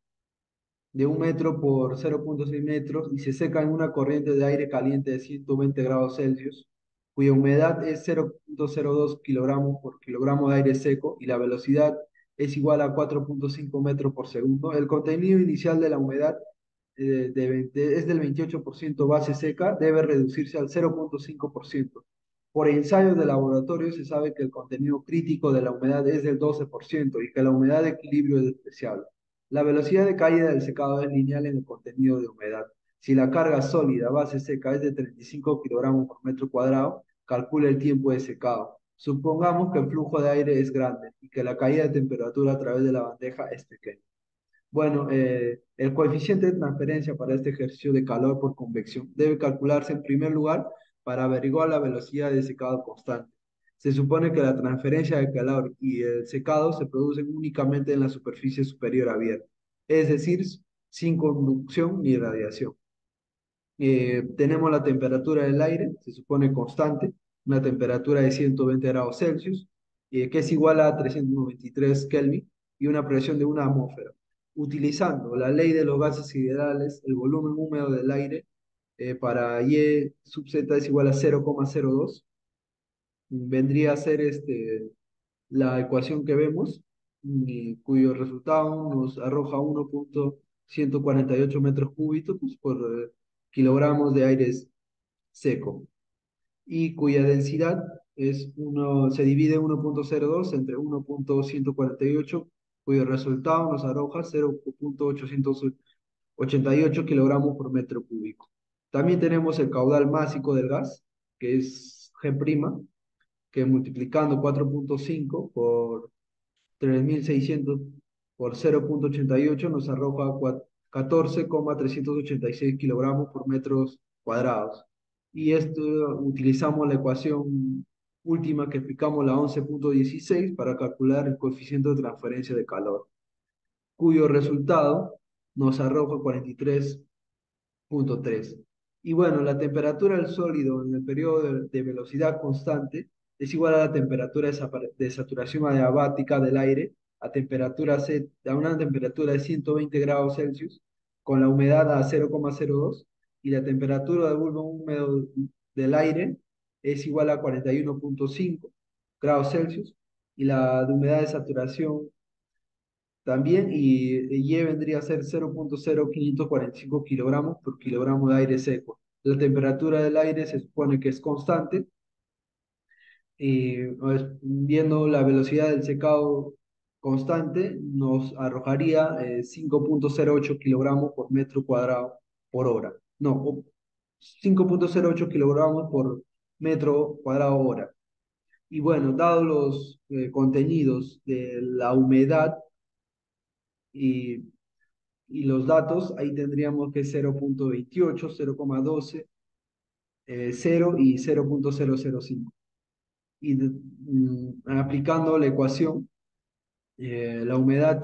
de 1 metro por 0.6 metros y se seca en una corriente de aire caliente de 120 grados Celsius, cuya humedad es 0.02 kilogramos por kilogramo de aire seco y la velocidad es igual a 4.5 metros por segundo. El contenido inicial de la humedad es del 28% base seca, debe reducirse al 0.5%. Por ensayos de laboratorio se sabe que el contenido crítico de la humedad es del 12% y que la humedad de equilibrio es despreciable. La velocidad de caída del secado es lineal en el contenido de humedad. Si la carga sólida base seca es de 35 kilogramos por metro cuadrado, calcula el tiempo de secado. Supongamos que el flujo de aire es grande y que la caída de temperatura a través de la bandeja es pequeña. Bueno, el coeficiente de transferencia para este ejercicio de calor por convección debe calcularse en primer lugar para averiguar la velocidad de secado constante. Se supone que la transferencia de calor y el secado se producen únicamente en la superficie superior abierta, es decir, sin conducción ni radiación. Tenemos la temperatura del aire, se supone constante, una temperatura de 120 grados Celsius, que es igual a 393 Kelvin, y una presión de una atmósfera. Utilizando la ley de los gases siderales, el volumen húmedo del aire para Y sub z es igual a 0,02, vendría a ser la ecuación que vemos, cuyo resultado nos arroja 1.148 metros cúbicos por kilogramos de aire seco, y cuya densidad se divide 1.02 entre 1.148, cuyo resultado nos arroja 0.888 kilogramos por metro cúbico. También tenemos el caudal másico del gas, que es G', que multiplicando 4.5 por 3.600 por 0.88 nos arroja 14,386 kilogramos por metros cuadrados. Y esto utilizamos la ecuación última que explicamos, la 11.16, para calcular el coeficiente de transferencia de calor, cuyo resultado nos arroja 43.3. Y bueno, la temperatura del sólido en el periodo de velocidad constante es igual a la temperatura de saturación adiabática del aire a una temperatura de 120 grados Celsius, con la humedad a 0,02, y la temperatura del bulbo húmedo del aire es igual a 41.5 grados Celsius, y la de humedad de saturación también, y vendría a ser 0.0545 kilogramos por kilogramo de aire seco. La temperatura del aire se supone que es constante, y pues, viendo la velocidad del secado constante, nos arrojaría 5.08 kilogramos por metro cuadrado por hora. No, 5.08 kilogramos por metro cuadrado hora. Y bueno, dados los contenidos de la humedad y los datos, ahí tendríamos que 0.28, 0,12, 0 y 0.005. Y aplicando la ecuación, la humedad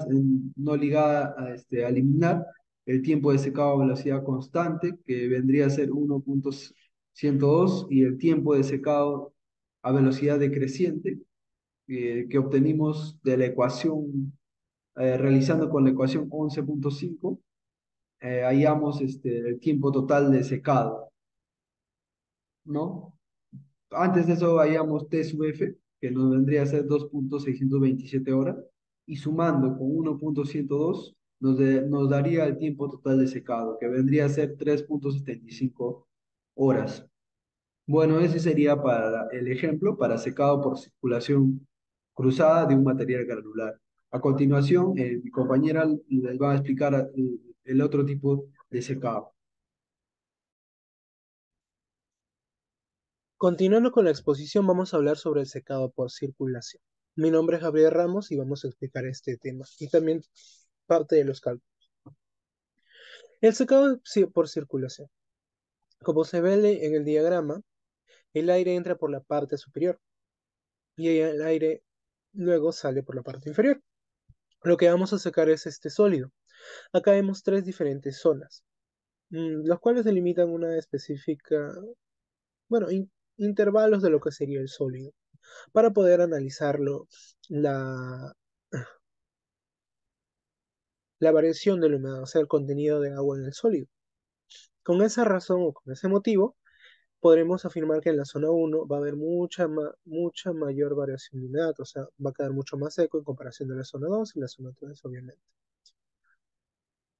no ligada a eliminar, el tiempo de secado a velocidad constante, que vendría a ser 1.102, y el tiempo de secado a velocidad decreciente, que obtenimos de la ecuación, realizando con la ecuación 11.5, hallamos el tiempo total de secado, ¿no? Antes de eso hallamos T sub F, que nos vendría a ser 2.627 horas, y sumando con 1.102 nos daría el tiempo total de secado, que vendría a ser 3.75 horas. Bueno, ese sería para el ejemplo para secado por circulación cruzada de un material granular. A continuación, mi compañera les va a explicar el otro tipo de secado. Continuando con la exposición, vamos a hablar sobre el secado por circulación. Mi nombre es Gabriel Ramos y vamos a explicar este tema y también parte de los cálculos. El secado por circulación. Como se ve en el diagrama, el aire entra por la parte superior y el aire luego sale por la parte inferior. Lo que vamos a secar es este sólido. Acá vemos tres diferentes zonas, los cuales delimitan una específica, bueno, intervalos de lo que sería el sólido, para poder analizarlo, la variación de la humedad, o sea, el contenido de agua en el sólido. Con esa razón o con ese motivo, podremos afirmar que en la zona 1 va a haber mucha mayor variación de humedad, o sea, va a quedar mucho más seco en comparación de la zona 2 y la zona 3, obviamente.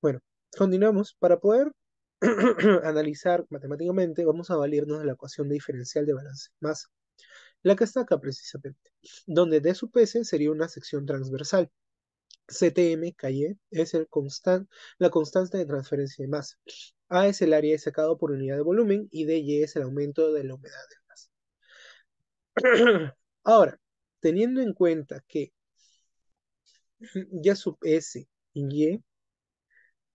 Bueno, continuamos. Para poder analizar matemáticamente, vamos a valirnos de la ecuación de diferencial de balance masa, la que está acá precisamente, donde D sub S sería una sección transversal. CTM, KY, es la constante de transferencia de masa. A es el área de secado por unidad de volumen y DY es el aumento de la humedad de masa. Ahora, teniendo en cuenta que Y sub S y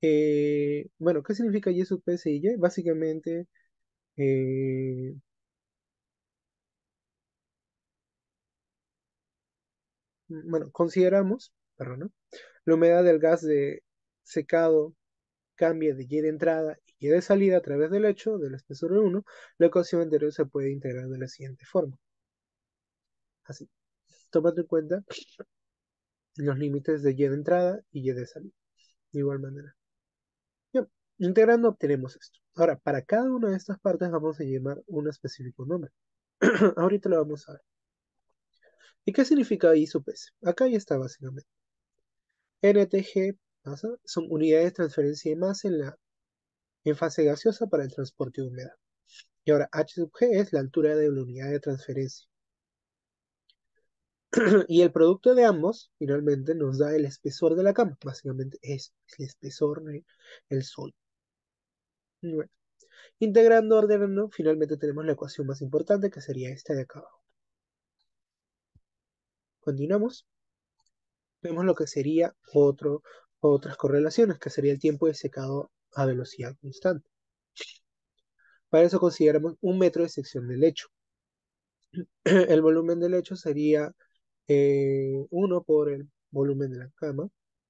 Y, bueno, ¿qué significa Y sub S y Y? Básicamente, eh, bueno, consideramos, perdón, ¿no? La humedad del gas de secado cambia de Y de entrada y Y de salida a través del hecho del espesor de 1, la ecuación anterior se puede integrar de la siguiente forma. Así, tomando en cuenta los límites de Y de entrada y Y de salida. De igual manera. Bien, integrando obtenemos esto. Ahora, para cada una de estas partes vamos a llamar un específico nombre. Ahorita lo vamos a ver. ¿Y qué significa I sub S? Acá ya está básicamente. NTG masa son unidades de transferencia de masa en fase gaseosa para el transporte de humedad. Y ahora H sub G es la altura de la unidad de transferencia. Y el producto de ambos finalmente nos da el espesor de la cama. Básicamente es el espesor del sol. Bueno, integrando, ordenando, finalmente tenemos la ecuación más importante que sería esta de acá abajo. Continuamos. Vemos lo que sería otras correlaciones, que sería el tiempo de secado a velocidad constante. Para eso consideramos un metro de sección del lecho. El volumen del lecho sería 1 por el volumen de la cama,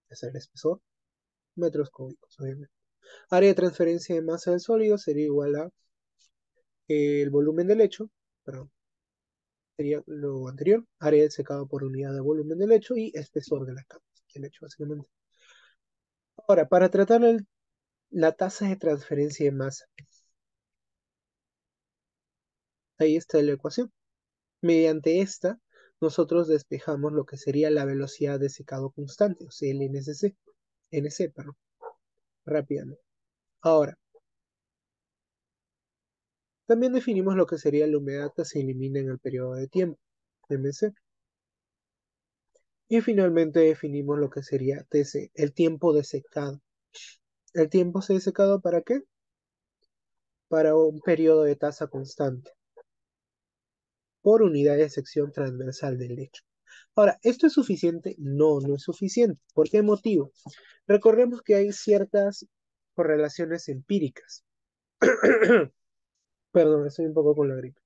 es el espesor, metros cúbicos, obviamente. Área de transferencia de masa del sólido sería igual a el volumen del lecho, perdón, sería lo anterior, área de secado por unidad de volumen del lecho y espesor de la cama, el lecho básicamente. Ahora, para tratar la tasa de transferencia de masa, ahí está la ecuación. Mediante esta, nosotros despejamos lo que sería la velocidad de secado constante, o sea, el NC, perdón, rápidamente. Ahora, también definimos lo que sería la humedad que se elimina en el periodo de tiempo, MC. Y finalmente definimos lo que sería TC, el tiempo de secado. ¿El tiempo de secado para qué? Para un periodo de tasa constante por unidad de sección transversal del lecho. Ahora, ¿esto es suficiente? No, no es suficiente. ¿Por qué motivo? Recordemos que hay ciertas correlaciones empíricas. Perdón, estoy un poco con la gripe.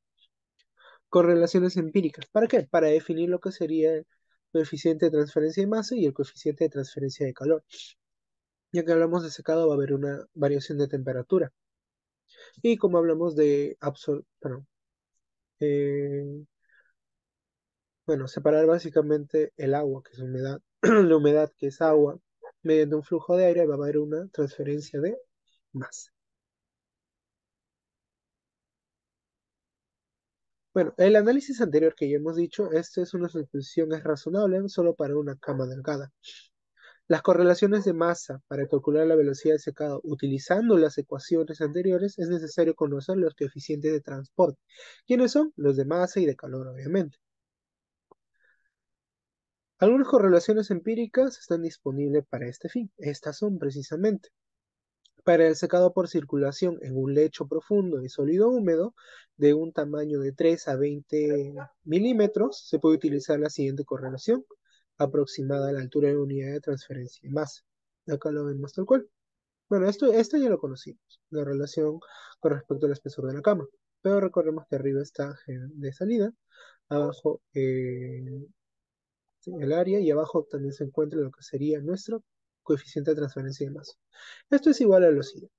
Correlaciones empíricas. ¿Para qué? Para definir lo que sería el coeficiente de transferencia de masa y el coeficiente de transferencia de calor. Ya que hablamos de secado, va a haber una variación de temperatura. Y como hablamos de separar básicamente el agua, que es humedad, la humedad, que es agua, mediante un flujo de aire, va a haber una transferencia de masa. Bueno, el análisis anterior que ya hemos dicho, esta es una suposición es razonable solo para una cama delgada. Las correlaciones de masa para calcular la velocidad de secado utilizando las ecuaciones anteriores es necesario conocer los coeficientes de transporte. ¿Quiénes son? Los de masa y de calor, obviamente. Algunas correlaciones empíricas están disponibles para este fin. Estas son precisamente para el secado por circulación en un lecho profundo y sólido húmedo de un tamaño de 3 a 20 milímetros, se puede utilizar la siguiente correlación aproximada a la altura de la unidad de transferencia de masa. Acá lo vemos tal cual. Bueno, esto ya lo conocimos, la relación con respecto al espesor de la cama. Pero recordemos que arriba está G de salida, abajo sí, el área y abajo también se encuentra lo que sería nuestro coeficiente de transferencia de masa. Esto es igual a lo siguiente.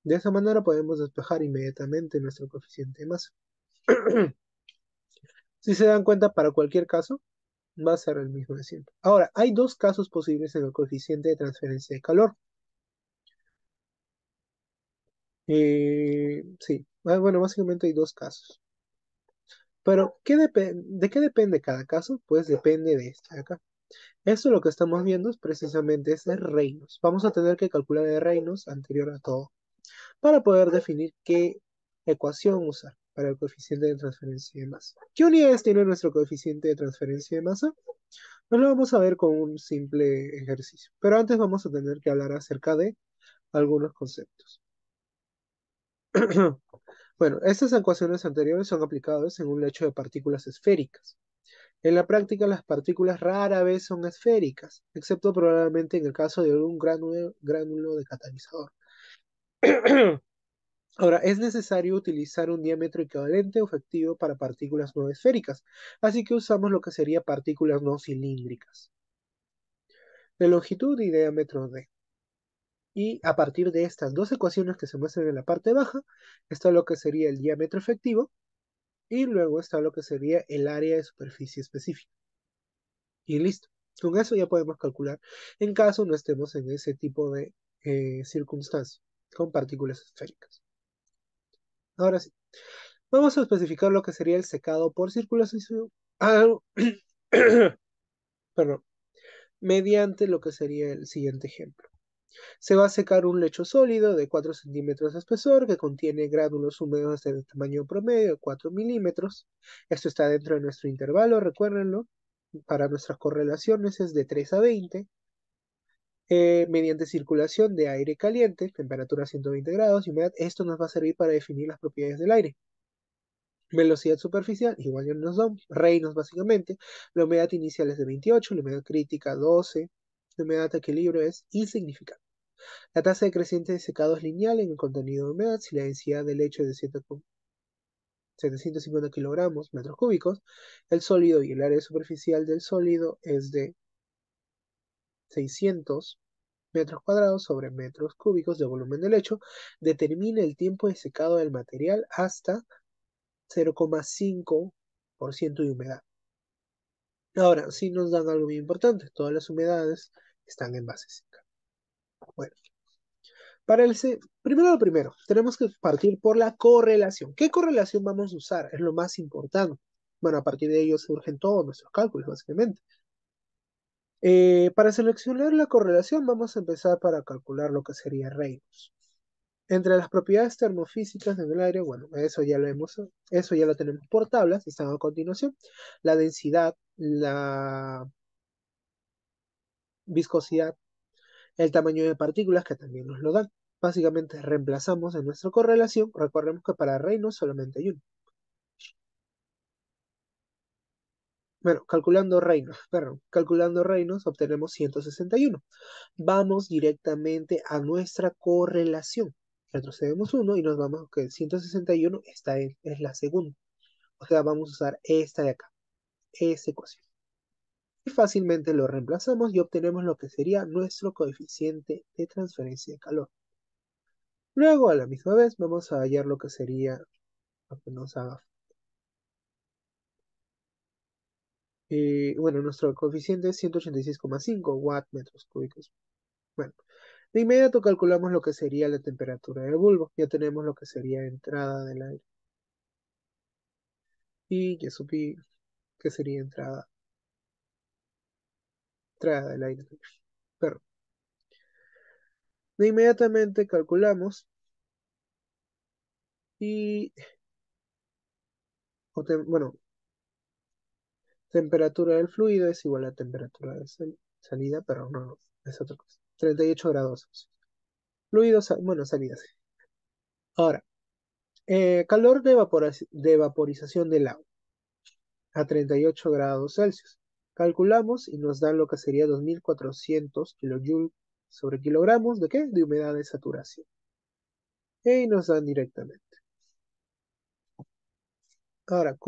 De esa manera podemos despejar inmediatamente nuestro coeficiente de masa. Si se dan cuenta, para cualquier caso, va a ser el mismo de siempre. Ahora, hay dos casos posibles en el coeficiente de transferencia de calor. Sí, bueno, básicamente hay dos casos. Pero, ¿de qué depende cada caso? Pues depende de este de acá. Esto lo que estamos viendo es precisamente es el Reynolds. Vamos a tener que calcular el Reynolds anterior a todo para poder definir qué ecuación usar para el coeficiente de transferencia de masa. ¿Qué unidades tiene nuestro coeficiente de transferencia de masa? Pues lo vamos a ver con un simple ejercicio. Pero antes vamos a tener que hablar acerca de algunos conceptos. Bueno, estas ecuaciones anteriores son aplicables en un lecho de partículas esféricas. En la práctica, las partículas rara vez son esféricas, excepto probablemente en el caso de algún gránulo de catalizador. Ahora, es necesario utilizar un diámetro equivalente o efectivo para partículas no esféricas, así que usamos lo que sería partículas no cilíndricas, de longitud y diámetro d. Y a partir de estas dos ecuaciones que se muestran en la parte baja, está lo que sería el diámetro efectivo y luego está lo que sería el área de superficie específica. Y listo. Con eso ya podemos calcular en caso no estemos en ese tipo de circunstancia con partículas esféricas. Ahora sí, vamos a especificar lo que sería el secado por circulación. Perdón, mediante lo que sería el siguiente ejemplo. Se va a secar un lecho sólido de 4 centímetros de espesor que contiene gránulos húmedos de tamaño promedio de 4 milímetros. Esto está dentro de nuestro intervalo, recuérdenlo. Para nuestras correlaciones es de 3 a 20. Mediante circulación de aire caliente, temperatura 120 grados y humedad. Esto nos va a servir para definir las propiedades del aire. Velocidad superficial, igual ya nos da Reynolds básicamente. La humedad inicial es de 28, la humedad crítica 12, la humedad de equilibrio es insignificante. La tasa de creciente de secado es lineal en el contenido de humedad si la densidad del lecho es de 750 kilogramos metros cúbicos. El sólido y el área superficial del sólido es de 600 metros cuadrados sobre metros cúbicos de volumen del lecho. Determina el tiempo de secado del material hasta 0,5% de humedad. Ahora, sí nos dan algo muy importante. Todas las humedades están en base seca. Bueno, primero lo primero, tenemos que partir por la correlación. ¿Qué correlación vamos a usar? Es lo más importante. Bueno, a partir de ello surgen todos nuestros cálculos, básicamente. Para seleccionar la correlación, vamos a empezar para calcular lo que sería Reynolds. Entre las propiedades termofísicas en el aire, bueno, eso ya lo tenemos por tablas, están a continuación. La densidad, la viscosidad, el tamaño de partículas, que también nos lo dan. Básicamente reemplazamos en nuestra correlación. Recordemos que para Reynolds solamente hay uno. Bueno, calculando Reynolds obtenemos 161. Vamos directamente a nuestra correlación. Retrocedemos uno y nos vamos que el 161 es la segunda. O sea, vamos a usar esta de acá, esta ecuación. y fácilmente lo reemplazamos y obtenemos lo que sería nuestro coeficiente de transferencia de calor. Luego, a la misma vez, vamos a hallar lo que sería lo que nos haga. Bueno, nuestro coeficiente es 186,5 watt metros cúbicos. Bueno, de inmediato calculamos lo que sería la temperatura del bulbo. Ya tenemos lo que sería entrada del aire. Y ya supí que sería entrada del aire. Pero de inmediatamente calculamos y, bueno, temperatura del fluido es igual a temperatura de salida, pero no, es otra cosa. 38 grados Celsius. Fluido, bueno, salida, sí. Ahora, calor de vaporización del agua a 38 grados Celsius. Calculamos y nos dan lo que sería 2400 kilojoules sobre kilogramos de ¿qué? De humedad de saturación. Y nos dan directamente. Ahora,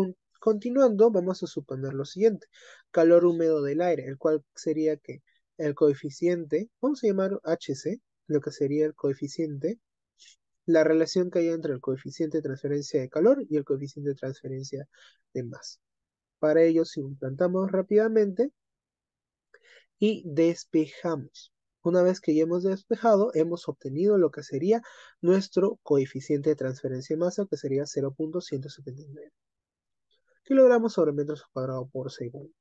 continuando, vamos a suponer lo siguiente. Calor húmedo del aire, el cual sería que el coeficiente, vamos a llamar HC, lo que sería el coeficiente, la relación que hay entre el coeficiente de transferencia de calor y el coeficiente de transferencia de masa. Para ello, si implantamos rápidamente y despejamos. Una vez que ya hemos despejado, hemos obtenido lo que sería nuestro coeficiente de transferencia de masa, que sería 0.179 kilogramos sobre metros cuadrados por segundo.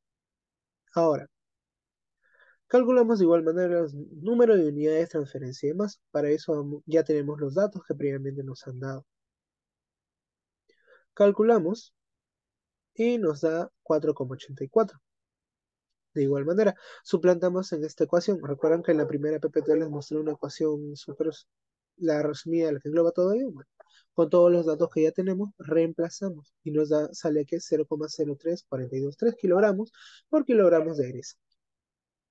Ahora, calculamos de igual manera el número de unidades de transferencia de masa. Para eso ya tenemos los datos que previamente nos han dado. Calculamos y nos da 4,84. De igual manera, suplantamos en esta ecuación. Recuerdan que en la primera PPT les mostré una ecuación súper, la resumida, la que engloba todo ello. Bueno, con todos los datos que ya tenemos, reemplazamos y nos da, sale que es 0,03423 kilogramos por kilogramos de aire.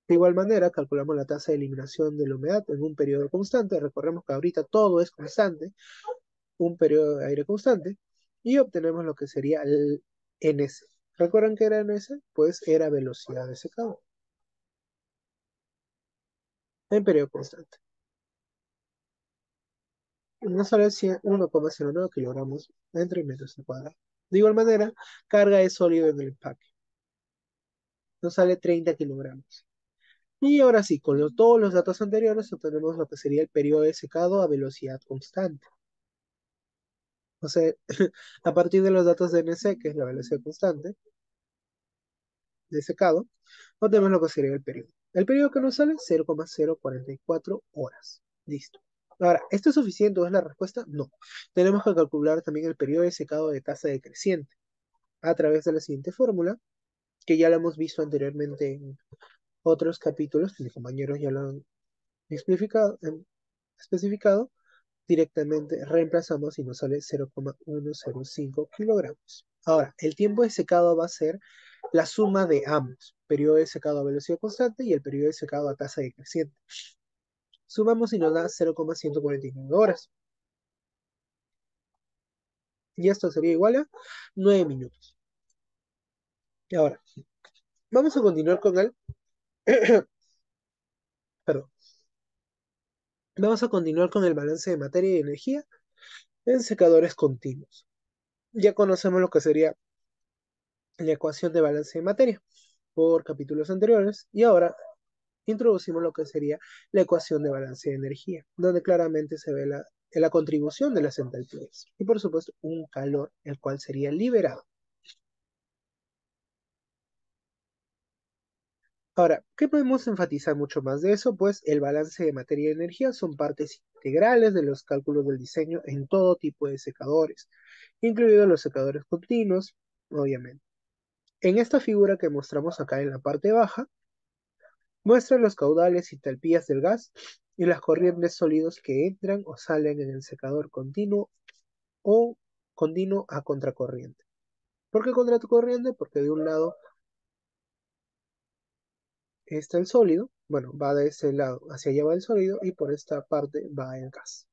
De igual manera, calculamos la tasa de eliminación de la humedad en un periodo constante. Recordemos que ahorita todo es constante, un periodo de aire constante, y obtenemos lo que sería el NS. ¿Recuerdan qué era NS? Pues era velocidad de secado en periodo constante. Nos sale 1,09 kilogramos entre metros cuadrados. De igual manera, carga de sólido en el empaque. Nos sale 30 kilogramos. Y ahora sí, con todos los datos anteriores obtenemos lo que sería el periodo de secado a velocidad constante. O sea, a partir de los datos de NC, que es la velocidad constante de secado, obtenemos lo que sería el periodo. El periodo que nos sale, 0,044 horas. Listo. Ahora, ¿esto es suficiente o es la respuesta? No. Tenemos que calcular también el periodo de secado de tasa decreciente a través de la siguiente fórmula, que ya la hemos visto anteriormente en otros capítulos, que mis compañeros ya lo han especificado. Directamente reemplazamos y nos sale 0,105 kilogramos. Ahora, el tiempo de secado va a ser la suma de ambos, periodo de secado a velocidad constante y el periodo de secado a tasa decreciente. Sumamos y nos da 0,149 horas. Y esto sería igual a 9 minutos. Y ahora, vamos a continuar con el... Perdón. Vamos a continuar con el balance de materia y energía en secadores continuos. Ya conocemos lo que sería la ecuación de balance de materia por capítulos anteriores y ahora introducimos lo que sería la ecuación de balance de energía, donde claramente se ve la contribución de las entalpías y por supuesto un calor, el cual sería liberado. Ahora, ¿qué podemos enfatizar mucho más de eso? Pues el balance de materia y energía son partes integrales de los cálculos del diseño en todo tipo de secadores, incluidos los secadores continuos, obviamente. En esta figura que mostramos acá en la parte baja, muestra los caudales y entalpías del gas y las corrientes sólidos que entran o salen en el secador continuo o continuo a contracorriente. ¿Por qué contracorriente? Porque de un lado está el sólido, bueno, va de ese lado hacia allá va el sólido y por esta parte va el gas.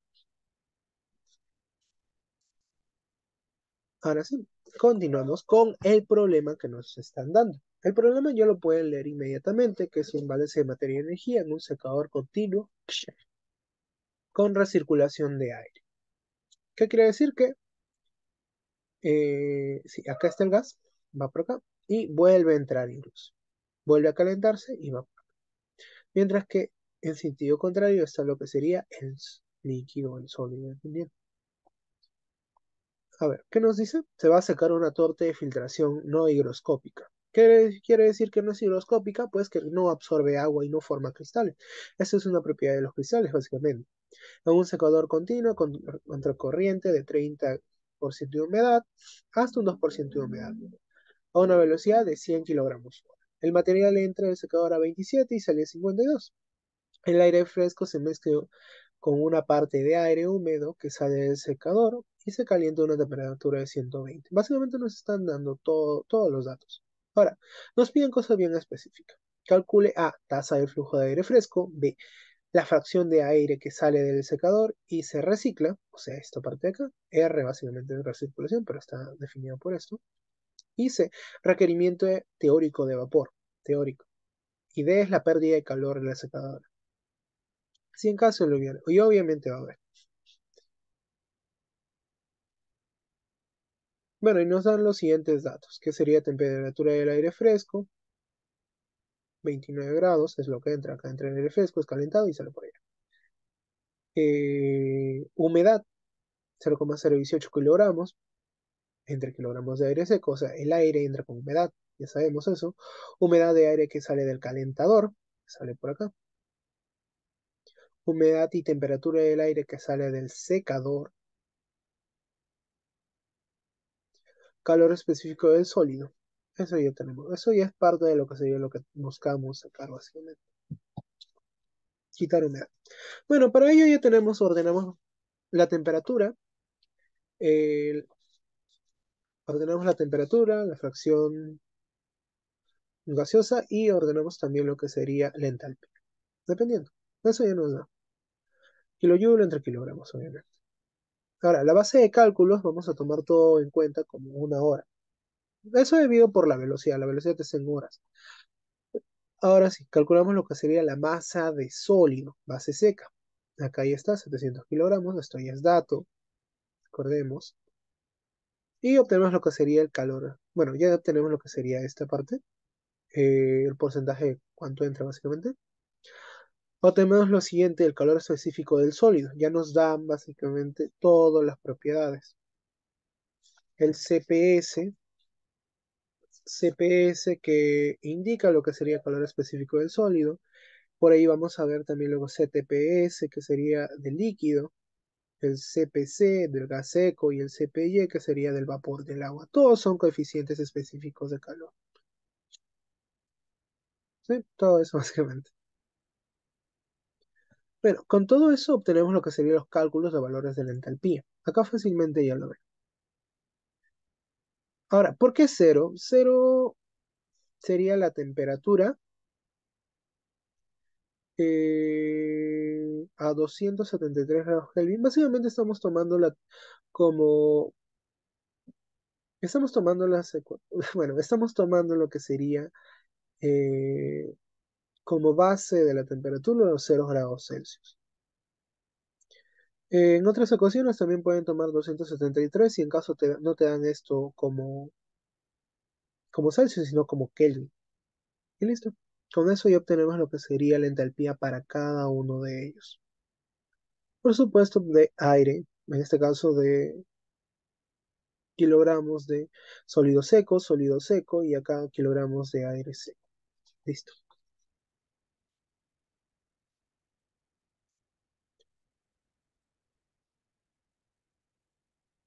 Ahora sí, continuamos con el problema que nos están dando. El problema ya lo pueden leer inmediatamente, que es un balance de materia y energía en un secador continuo con recirculación de aire. ¿Qué quiere decir? Que sí, acá está el gas, va por acá y vuelve a entrar incluso. Vuelve a calentarse y va por acá. Mientras que en sentido contrario está lo que sería el líquido, el sólido, dependiendo. A ver, ¿qué nos dice? Se va a sacar una torta de filtración no higroscópica. ¿Qué quiere decir que no es higroscópica? Pues que no absorbe agua y no forma cristales. Esa es una propiedad de los cristales, básicamente. En un secador continuo contra corriente de 30% de humedad hasta un 2% de humedad, a una velocidad de 100 kilogramos por hora. El material entra del secador a 27 y sale a 52. El aire fresco se mezcla con una parte de aire húmedo que sale del secador y se calienta a una temperatura de 120. Básicamente nos están dando todos los datos. Ahora, nos piden cosas bien específicas. Calcule A, tasa de flujo de aire fresco; B, la fracción de aire que sale del secador y se recicla, o sea, esta parte de acá. R básicamente es recirculación, pero está definido por esto. Y C, requerimiento teórico de vapor, teórico. Y D es la pérdida de calor en la secadora. Si en caso lo hubiera, y obviamente va a haber. Bueno, y nos dan los siguientes datos, que sería temperatura del aire fresco, 29 grados, es lo que entra acá, entra el aire fresco, es calentado y sale por allá. Humedad, 0,018 kilogramos, entre kilogramos de aire seco, o sea, el aire entra con humedad, ya sabemos eso. Humedad de aire que sale del calentador, sale por acá. Humedad y temperatura del aire que sale del secador. Calor específico del sólido. Eso ya tenemos. Eso ya es parte de lo que sería lo que buscamos sacar básicamente. Quitar humedad. Bueno, para ello ya tenemos, ordenamos la temperatura, eh, ordenamos la temperatura, la fracción gaseosa y ordenamos también lo que sería la entalpía. Dependiendo. Eso ya nos da. Kilojoule entre kilogramos, obviamente. Ahora, la base de cálculos vamos a tomar todo en cuenta como una hora. Eso debido por la velocidad es en horas. Ahora sí, calculamos lo que sería la masa de sólido, base seca. Acá ya está, 700 kilogramos, esto ya es dato, recordemos. Y obtenemos lo que sería el calor. Bueno, ya obtenemos lo que sería esta parte, el porcentaje de cuánto entra básicamente. Obtenemos lo siguiente, el calor específico del sólido. Ya nos dan básicamente todas las propiedades. El CPS que indica lo que sería el calor específico del sólido. Por ahí vamos a ver también luego CTPS, que sería del líquido, el CPC del gas seco y el CPY, que sería del vapor del agua. Todos son coeficientes específicos de calor. ¿Sí? Todo eso básicamente. Bueno, con todo eso obtenemos lo que serían los cálculos de valores de la entalpía. Acá fácilmente ya lo ven. Ahora, ¿por qué cero? Cero sería la temperatura a 273 grados Kelvin. Básicamente estamos tomando como, estamos tomando bueno, estamos tomando lo que sería eh, como base de la temperatura los 0 grados Celsius. En otras ocasiones también pueden tomar 273 si en caso no te dan esto como Celsius, sino como Kelvin. Y listo. Con eso ya obtenemos lo que sería la entalpía para cada uno de ellos. Por supuesto, de aire, en este caso de kilogramos de sólido seco, y acá kilogramos de aire seco. Listo.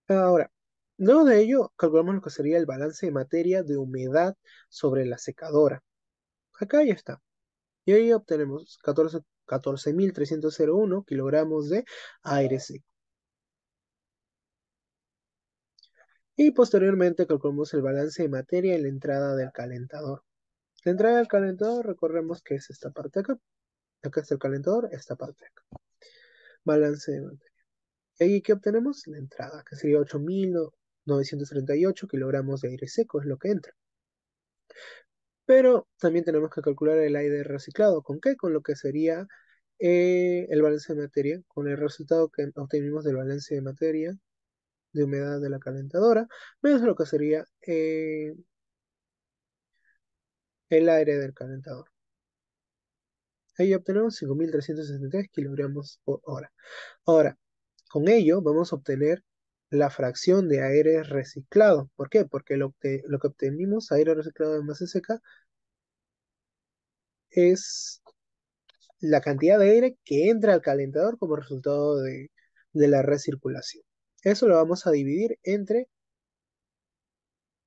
Ahora, luego de ello, calculamos lo que sería el balance de materia de humedad sobre la secadora. Acá ya está. Y ahí obtenemos 14.301 kilogramos de aire seco. Y posteriormente calculamos el balance de materia en la entrada del calentador. La entrada del calentador, recordemos que es esta parte acá. Acá está el calentador, esta parte acá. Balance de materia. Y ahí, ¿qué obtenemos? La entrada, que sería 8.938 kilogramos de aire seco, es lo que entra. Pero también tenemos que calcular el aire reciclado. ¿Con qué? Con lo que sería el balance de materia, con el resultado que obtenimos del balance de materia, de humedad de la calentadora, menos lo que sería el aire del calentador. Ahí obtenemos 5.363 kilogramos por hora. Ahora, con ello vamos a obtener la fracción de aire reciclado. ¿Por qué? Porque lo que obtenimos, aire reciclado de masa seca, es la cantidad de aire que entra al calentador como resultado de la recirculación. Eso lo vamos a dividir entre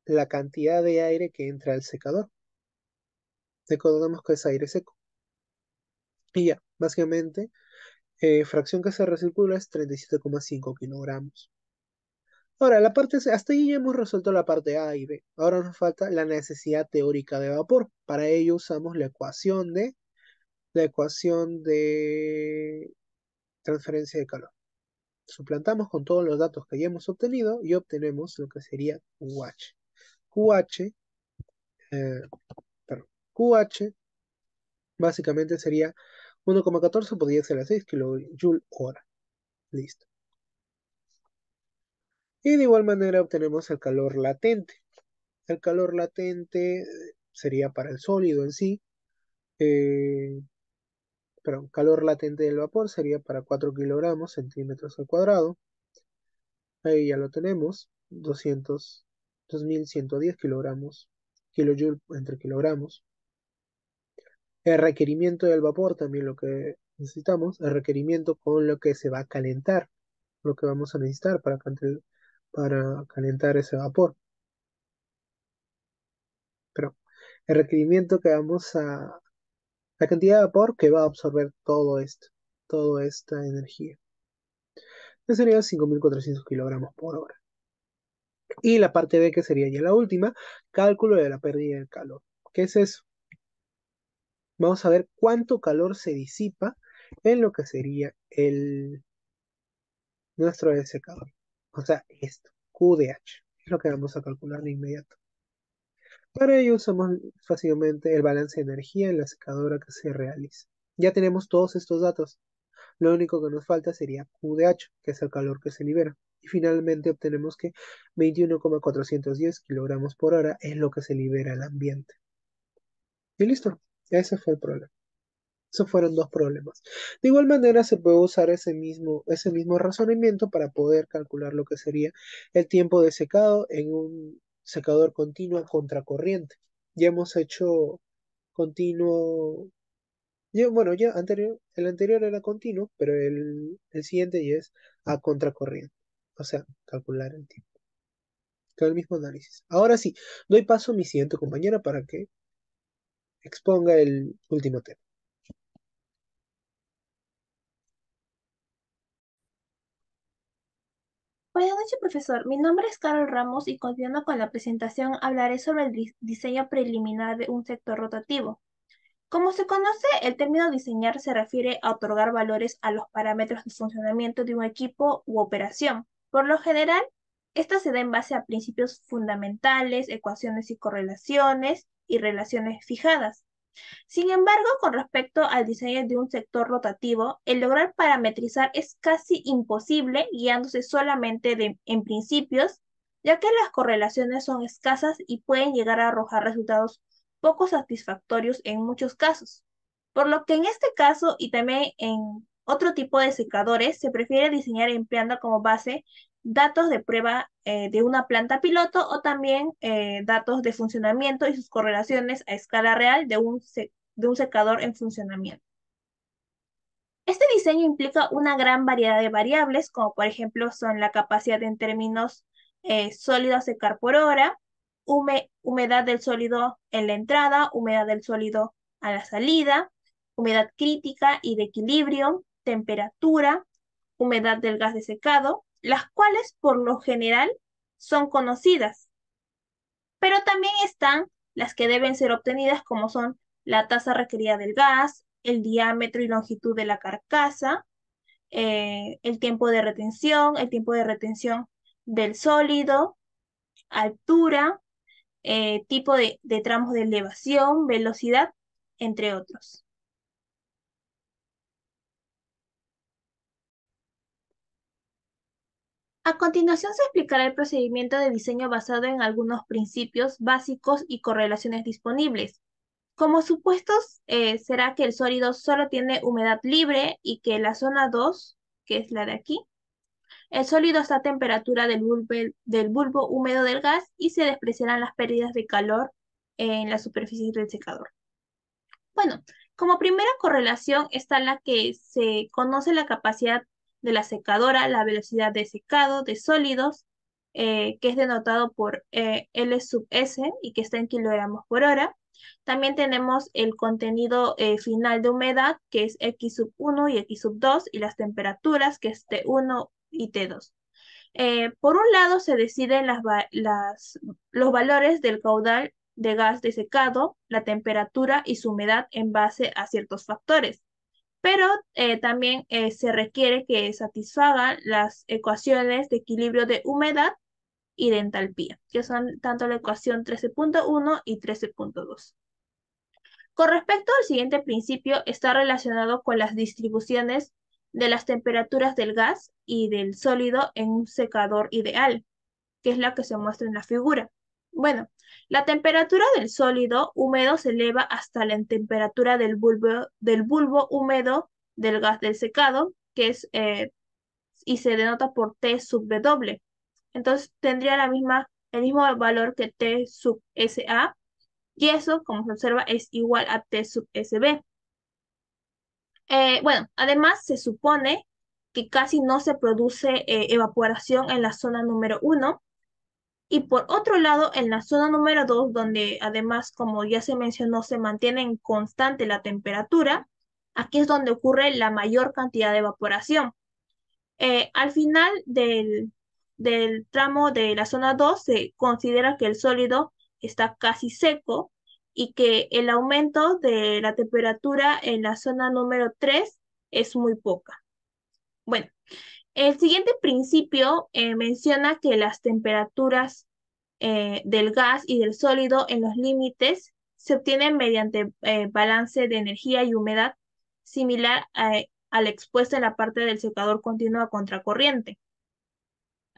la cantidad de aire que entra al secador. Recordemos que es aire seco. Y ya, básicamente, fracción que se recircula es 37,5 kilogramos. Ahora, hasta ahí ya hemos resuelto la parte A y B. Ahora nos falta la necesidad teórica de vapor. Para ello usamos la ecuación de transferencia de calor. Suplantamos con todos los datos que ya hemos obtenido y obtenemos lo que sería QH. QH, eh, perdón, QH básicamente sería 1,14 por 10 a la 6 kilojoule hora. Listo. Y de igual manera obtenemos el calor latente. El calor latente sería para el sólido en sí. Perdón, calor latente del vapor sería para 4 kilogramos centímetros al cuadrado. Ahí ya lo tenemos. 2110 kilogramos. Kilojoule entre kilogramos. El requerimiento del vapor, también lo que necesitamos, el requerimiento con lo que se va a calentar, lo que vamos a necesitar para calentar ese vapor. Pero el requerimiento que la cantidad de vapor que va a absorber todo esto, toda esta energía. Que sería 5.400 kilogramos por hora. Y la parte B, que sería ya la última, cálculo de la pérdida de calor. ¿Qué es eso? Vamos a ver cuánto calor se disipa en lo que sería nuestro secador. O sea, esto, QDH, es lo que vamos a calcular de inmediato. Para ello usamos fácilmente el balance de energía en la secadora que se realiza. Ya tenemos todos estos datos. Lo único que nos falta sería QDH, que es el calor que se libera. Y finalmente obtenemos que 21,410 kilogramos por hora es lo que se libera al ambiente. Y listo, ese fue el problema. Esos fueron dos problemas. De igual manera, se puede usar ese mismo razonamiento para poder calcular lo que sería el tiempo de secado en un secador continuo a contracorriente. Ya hemos hecho continuo. Bueno, el anterior era continuo, pero el siguiente ya es a contracorriente. O sea, calcular el tiempo. Con el mismo análisis. Ahora sí, doy paso a mi siguiente compañera para que exponga el último tema. Buenas noches, profesor. Mi nombre es Carol Ramos y continuando con la presentación hablaré sobre el diseño preliminar de un sector rotativo. Como se conoce, el término diseñar se refiere a otorgar valores a los parámetros de funcionamiento de un equipo u operación. Por lo general, esta se da en base a principios fundamentales, ecuaciones y correlaciones y relaciones fijadas. Sin embargo, con respecto al diseño de un sector rotativo, el lograr parametrizar es casi imposible guiándose solamente en principios, ya que las correlaciones son escasas y pueden llegar a arrojar resultados poco satisfactorios en muchos casos. Por lo que en este caso y también en otro tipo de secadores se prefiere diseñar empleando como base datos de prueba de una planta piloto o también datos de funcionamiento y sus correlaciones a escala real de un secador en funcionamiento. Este diseño implica una gran variedad de variables, como por ejemplo son la capacidad en términos sólido a secar por hora, humedad del sólido en la entrada, humedad del sólido a la salida, humedad crítica y de equilibrio, temperatura, humedad del gas de secado, las cuales por lo general son conocidas, pero también están las que deben ser obtenidas como son la tasa requerida del gas, el diámetro y longitud de la carcasa, el tiempo de retención del sólido, altura, tipo de tramos de elevación, velocidad, entre otros. A continuación se explicará el procedimiento de diseño basado en algunos principios básicos y correlaciones disponibles. Como supuestos, será que el sólido solo tiene humedad libre y que la zona 2, que es la de aquí, el sólido está a temperatura del bulbo húmedo del gas y se despreciarán las pérdidas de calor en la superficie del secador. Bueno, como primera correlación está la que se conoce la capacidad de la secadora, la velocidad de secado de sólidos, que es denotado por L sub S y que está en kilogramos por hora. También tenemos el contenido final de humedad, que es X sub 1 y X sub 2, y las temperaturas, que es T1 y T2. Por un lado, se deciden los valores del caudal de gas de secado, la temperatura y su humedad en base a ciertos factores. Pero también se requiere que satisfagan las ecuaciones de equilibrio de humedad y de entalpía, que son tanto la ecuación 13.1 y 13.2. Con respecto al siguiente principio, está relacionado con las distribuciones de las temperaturas del gas y del sólido en un secador ideal, que es la que se muestra en la figura. Bueno, la temperatura del sólido húmedo se eleva hasta la temperatura del bulbo húmedo del gas del secado, que es, y se denota por T sub W. Entonces tendría el mismo valor que T sub SA, y eso, como se observa, es igual a T sub SB. Bueno, además se supone que casi no se produce evaporación en la zona número 1, y por otro lado, en la zona número 2, donde además, como ya se mencionó, se mantiene en constante la temperatura, aquí es donde ocurre la mayor cantidad de evaporación. Al final del tramo de la zona 2 se considera que el sólido está casi seco y que el aumento de la temperatura en la zona número 3 es muy poca. Bueno, el siguiente principio menciona que las temperaturas del gas y del sólido en los límites se obtienen mediante balance de energía y humedad similar al expuesto en la parte del secador continuo a contracorriente,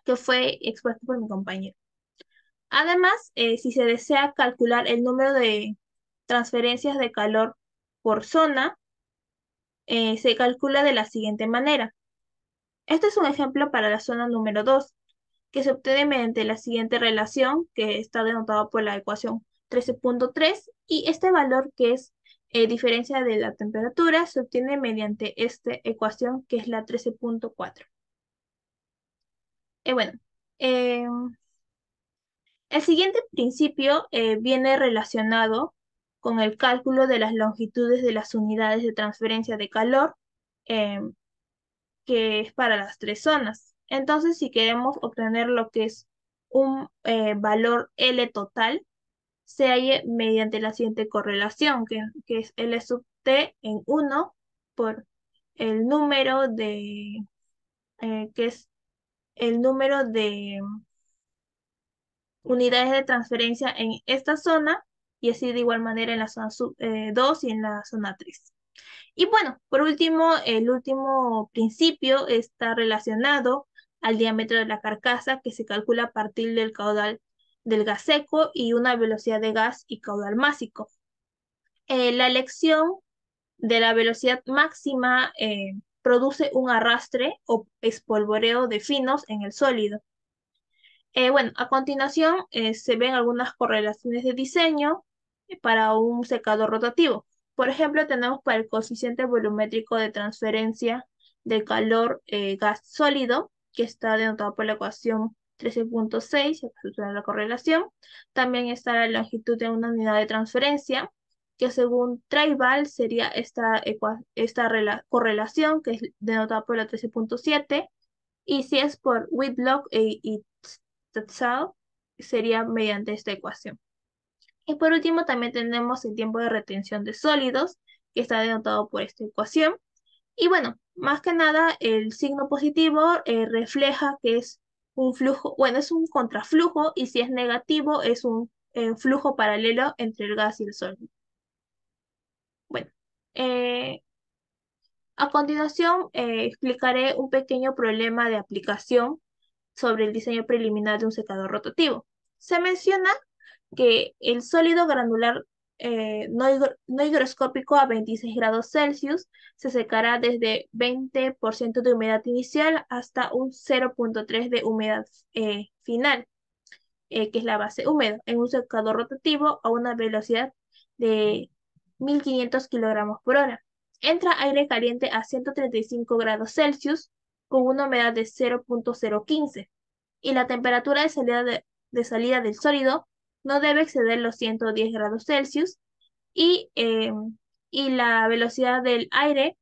que fue expuesto por mi compañero. Además, si se desea calcular el número de transferencias de calor por zona, se calcula de la siguiente manera. Este es un ejemplo para la zona número 2, que se obtiene mediante la siguiente relación, que está denotada por la ecuación 13.3, y este valor, que es diferencia de la temperatura, se obtiene mediante esta ecuación, que es la 13.4. Bueno, el siguiente principio viene relacionado con el cálculo de las longitudes de las unidades de transferencia de calor, que es para las tres zonas. Entonces, si queremos obtener lo que es un valor L total, se halla mediante la siguiente correlación, que es L sub T en 1 por el número que es el número de unidades de transferencia en esta zona, y así de igual manera en la zona 2 y en la zona 3. Y bueno, por último, el último principio está relacionado al diámetro de la carcasa, que se calcula a partir del caudal del gas seco y una velocidad de gas y caudal másico. La elección de la velocidad máxima produce un arrastre o espolvoreo de finos en el sólido. Bueno, a continuación se ven algunas correlaciones de diseño para un secador rotativo. Por ejemplo, tenemos para el coeficiente volumétrico de transferencia de calor gas sólido, que está denotado por la ecuación 13.6, se la correlación. También está la longitud de una unidad de transferencia, que según Treival sería esta correlación, que es denotada por la 13.7. Y si es por Whitlock y Tzal, sería mediante esta ecuación. Y por último, también tenemos el tiempo de retención de sólidos, que está denotado por esta ecuación. Y bueno, más que nada, el signo positivo refleja que es un flujo, bueno, es un contraflujo, y si es negativo, es un flujo paralelo entre el gas y el sólido. Bueno, a continuación explicaré un pequeño problema de aplicación sobre el diseño preliminar de un secador rotativo. Se menciona que el sólido granular no higroscópico a 26 grados Celsius se secará desde 20% de humedad inicial hasta un 0,3 de humedad final, que es la base húmeda, en un secador rotativo a una velocidad de 1500 kilogramos por hora. Entra aire caliente a 135 grados Celsius con una humedad de 0,015 y la temperatura de salida del sólido no debe exceder los 110 grados Celsius y, y la velocidad del aire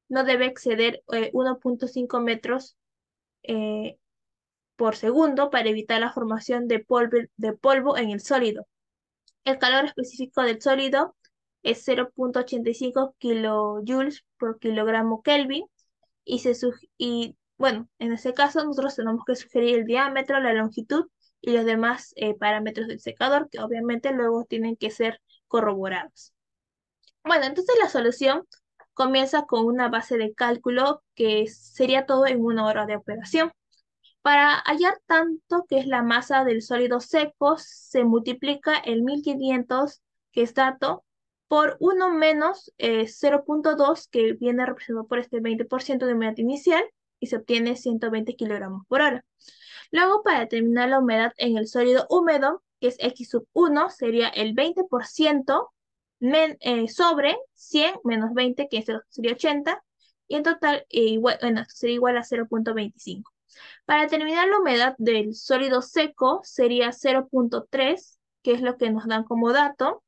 no debe exceder 1,5 metros eh, por segundo para evitar la formación de polvo en el sólido. El calor específico del sólido es 0,85 kilojoules por kilogramo Kelvin y bueno, en ese caso nosotros tenemos que sugerir el diámetro, la longitud y los demás parámetros del secador que obviamente luego tienen que ser corroborados. Bueno, entonces la solución comienza con una base de cálculo que sería todo en una hora de operación. Para hallar tanto que es la masa del sólido seco, se multiplica el 1500, que es dato, por 1 menos 0,2, que viene representado por este 20% de humedad inicial, y se obtiene 120 kilogramos por hora. Luego, para determinar la humedad en el sólido húmedo, que es X sub 1, sería el 20% sobre 100 menos 20, que sería 80, y en total, bueno, esto sería igual a 0,25. Para determinar la humedad del sólido seco sería 0,3, que es lo que nos dan como dato,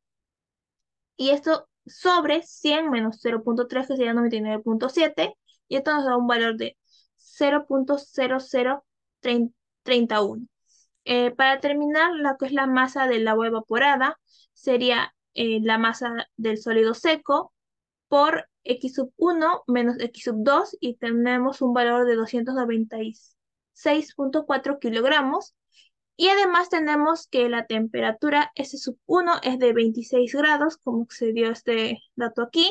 y esto sobre 100 menos 0,3, que sería 99,7, y esto nos da un valor de 0,0031. Para determinar lo que es la masa del agua evaporada, sería la masa del sólido seco por X sub 1 menos X sub 2 y tenemos un valor de 296,4 kilogramos. Y además tenemos que la temperatura S sub 1 es de 26 grados, como se dio este dato aquí,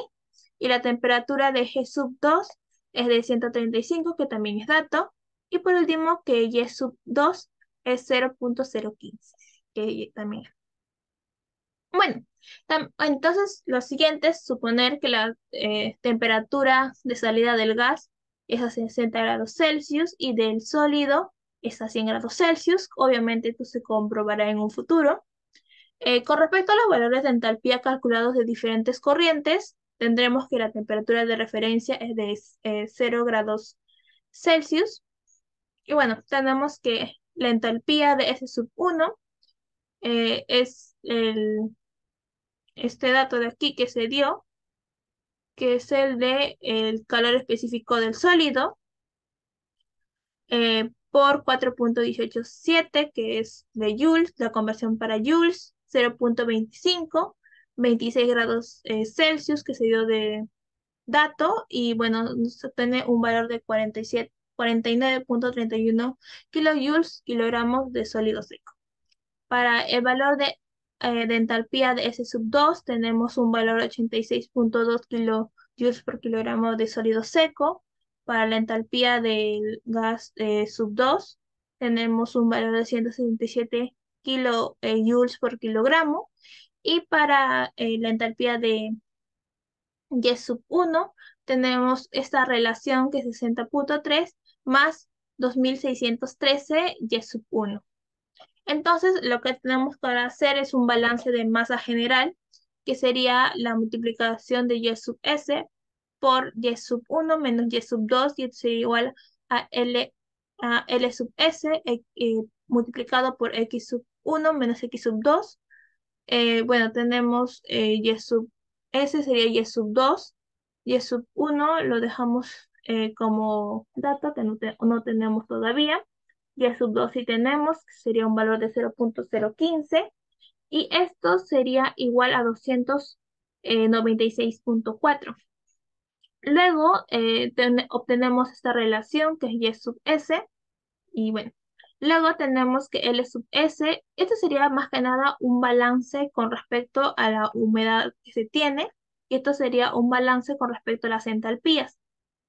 y la temperatura de G sub 2 es de 135, que también es dato, y por último que Y sub 2 es 0,015, que también es. Bueno, entonces lo siguiente es suponer que la temperatura de salida del gas es a 60 grados Celsius y del sólido es a 100 grados Celsius. Obviamente esto se comprobará en un futuro. Con respecto a los valores de entalpía calculados de diferentes corrientes, tendremos que la temperatura de referencia es de 0 grados Celsius. Y bueno, tenemos que la entalpía de S sub 1 es este dato de aquí que se dio, que es el de el calor específico del sólido, por 4,187, que es de joules, la conversión para joules, 0,25, 26 grados Celsius, que se dio de dato, y bueno, se obtiene un valor de 49,31 kilojoules, kilogramos de sólido seco. Para el valor de entalpía de S sub 2 tenemos un valor de 86,2 kilojoules por kilogramo de sólido seco. Para la entalpía del gas sub 2 tenemos un valor de 177 kilojoules por kilogramo. Y para la entalpía de Y sub 1 tenemos esta relación que es 60,3 más 2613 Y sub 1. Entonces, lo que tenemos para hacer es un balance de masa general, que sería la multiplicación de Y sub S por Y sub 1 menos Y sub 2, y esto sería igual a L sub S multiplicado por X sub 1 menos X sub 2. Bueno, tenemos Y sub S sería Y sub 2, Y sub 1 lo dejamos como dato que no tenemos todavía. Y sub 2 sí tenemos, que sería un valor de 0,015, y esto sería igual a 296,4. Luego obtenemos esta relación que es Y sub S, y bueno, Luego tenemos que L sub S, esto sería más que nada un balance con respecto a la humedad que se tiene, y esto sería un balance con respecto a las entalpías.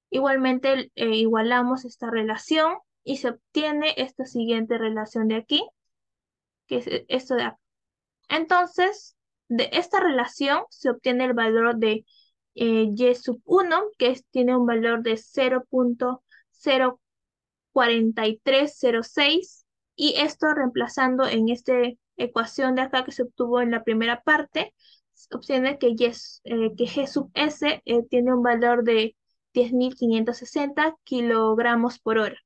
Igualmente, igualamos esta relación y se obtiene esta siguiente relación de aquí, que es esto de acá. Entonces, de esta relación se obtiene el valor de y sub 1, tiene un valor de 0.04306, y esto reemplazando en esta ecuación de acá que se obtuvo en la primera parte, se obtiene que que G sub S tiene un valor de 10.560 kilogramos por hora.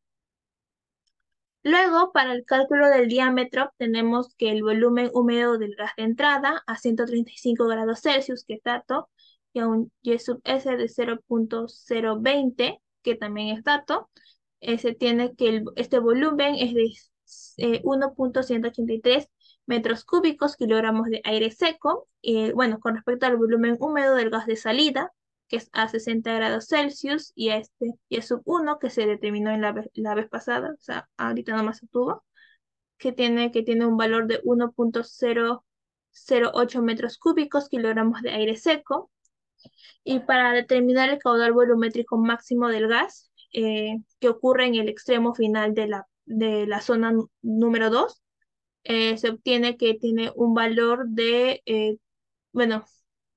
Luego, para el cálculo del diámetro, tenemos que el volumen húmedo del gas de entrada a 135 grados Celsius, que es dato, y a un Y sub S de 0.020, que también es dato, se tiene que este volumen es de 1.183 metros cúbicos kilogramos de aire seco. Y bueno, con respecto al volumen húmedo del gas de salida, que es a 60 grados Celsius, y a y a sub 1, que se determinó en la vez pasada, o sea, ahorita nomás se tuvo, que tiene un valor de 1.008 metros cúbicos kilogramos de aire seco. Y para determinar el caudal volumétrico máximo del gas, que ocurre en el extremo final de la zona número 2, se obtiene que tiene un valor de, bueno,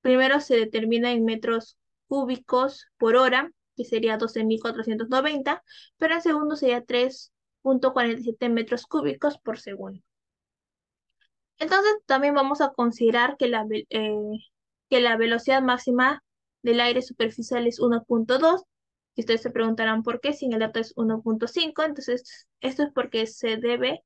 primero se determina en metros cúbicos por hora, que sería 12.490, pero en segundo sería 3.47 metros cúbicos por segundo. Entonces también vamos a considerar que la velocidad máxima del aire superficial es 1.2, y ustedes se preguntarán por qué si en el dato es 1.5. Entonces esto es porque se debe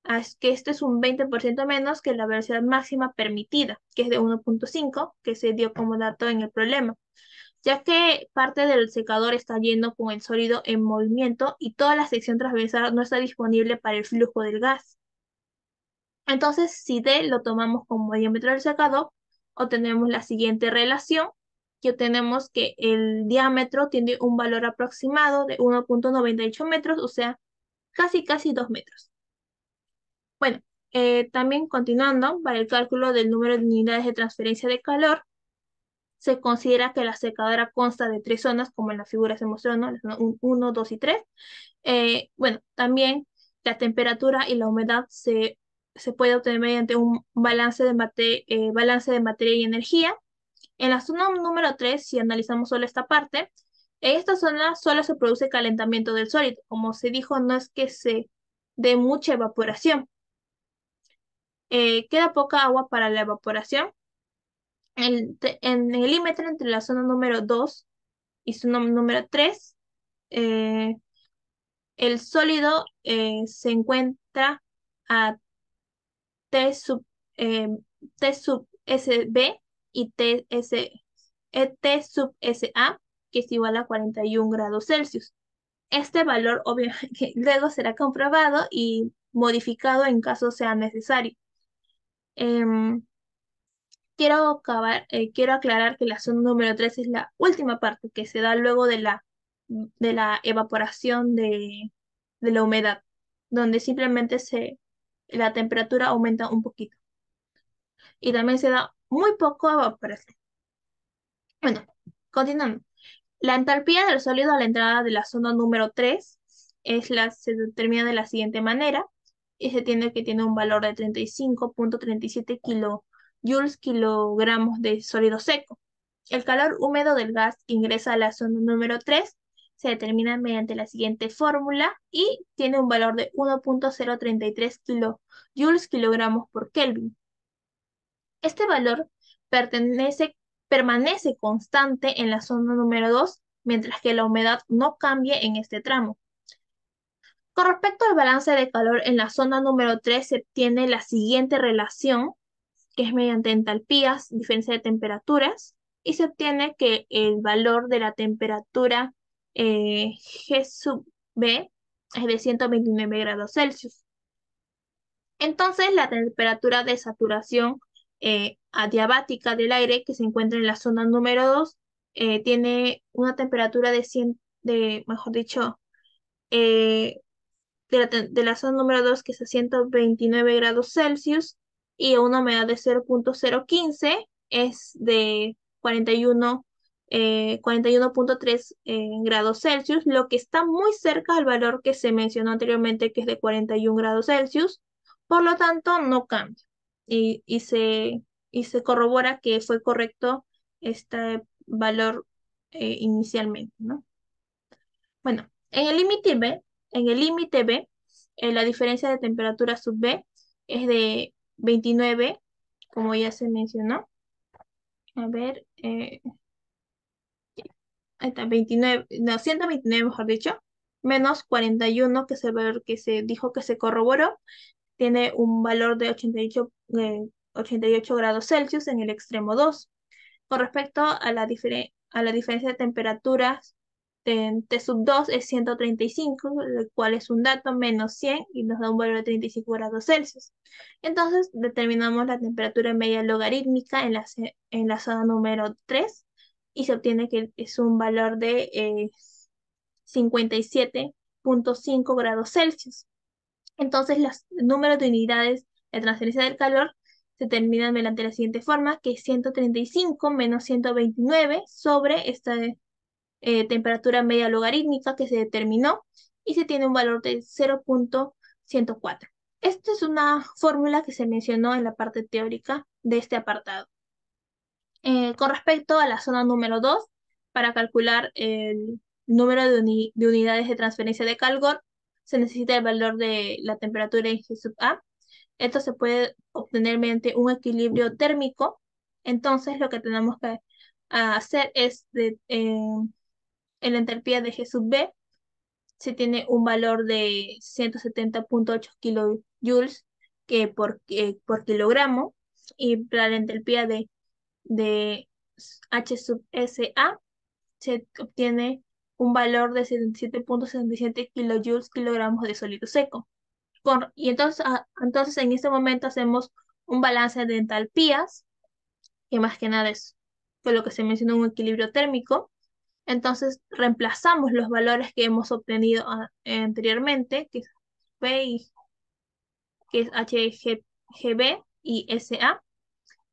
a que este es un 20% menos que la velocidad máxima permitida, que es de 1.5, que se dio como dato en el problema, ya que parte del secador está yendo con el sólido en movimiento y toda la sección transversal no está disponible para el flujo del gas. Entonces, si D lo tomamos como diámetro del secador, obtenemos la siguiente relación, que obtenemos que el diámetro tiene un valor aproximado de 1.98 metros, o sea, casi 2 metros. Bueno, también continuando, para el cálculo del número de unidades de transferencia de calor, se considera que la secadora consta de 3 zonas, como en la figura se mostró, ¿no? La zona 1, 2 y 3. Bueno, también la temperatura y la humedad se puede obtener mediante un balance de materia y energía. En la zona número 3, si analizamos solo esta parte, en esta zona solo se produce calentamiento del sólido. Como se dijo, no es que se dé mucha evaporación. Queda poca agua para la evaporación. En el límite entre la zona número 2 y zona número 3, el sólido se encuentra a T sub, eh, T sub SB y T sub SA, que es igual a 41 grados Celsius. Este valor obviamente luego será comprobado y modificado en caso sea necesario. Em, quiero aclarar que la zona número 3 es la última parte que se da luego de la evaporación de la humedad, donde simplemente la temperatura aumenta un poquito y también se da muy poco evaporación. Bueno, continuando. La entalpía del sólido a la entrada de la zona número 3 se determina de la siguiente manera, y se tiene que tiene un valor de 35.37 kilojoules kilogramos de sólido seco. El calor húmedo del gas que ingresa a la zona número 3 se determina mediante la siguiente fórmula y tiene un valor de 1.033 kilojoules kilogramos por Kelvin. Este valor permanece constante en la zona número 2, mientras que la humedad no cambie en este tramo. Con respecto al balance de calor en la zona número 3, se obtiene la siguiente relación, que es mediante entalpías, diferencia de temperaturas, y se obtiene que el valor de la temperatura G sub B es de 129 grados Celsius. Entonces, la temperatura de saturación adiabática del aire que se encuentra en la zona número 2 tiene una temperatura de 100, mejor dicho, de la zona número 2, que es a 129 grados Celsius, y una humedad de 0.015 es de 41.3 grados Celsius, lo que está muy cerca al valor que se mencionó anteriormente, que es de 41 grados Celsius. Por lo tanto, no cambia. Y se corrobora que fue correcto este valor inicialmente, ¿no? Bueno, en el límite B, la diferencia de temperatura sub B es de 29, como ya se mencionó. A ver, ahí está, 29, no, 129 mejor dicho, menos 41, que es el valor que se dijo que se corroboró, tiene un valor de 88 grados Celsius en el extremo 2. Con respecto a la diferencia de temperaturas, T sub 2 es 135, el cual es un dato menos 100 y nos da un valor de 35 grados Celsius. Entonces determinamos la temperatura media logarítmica en la zona número 3 y se obtiene que es un valor de 57.5 grados Celsius. Entonces, los números de unidades de transferencia del calor se determinan mediante la siguiente forma, que es 135 menos 129 sobre esta temperatura media logarítmica que se determinó y se tiene un valor de 0.104. Esta es una fórmula que se mencionó en la parte teórica de este apartado. Con respecto a la zona número 2, para calcular el número de unidades de transferencia de calor, se necesita el valor de la temperatura en G sub A. Esto se puede obtener mediante un equilibrio térmico. Entonces, lo que tenemos que hacer es, en la enthalpía de G sub B, se tiene un valor de 170.8 kilojoules por kilogramo, y para la enthalpía de H sub SA se obtiene un valor de 77.77 kilojoules kilogramos de sólido seco. Y entonces en este momento hacemos un balance de entalpías, que más que nada es con lo que se mencionó un equilibrio térmico. Entonces reemplazamos los valores que hemos obtenido anteriormente, que es que es HGB y SA,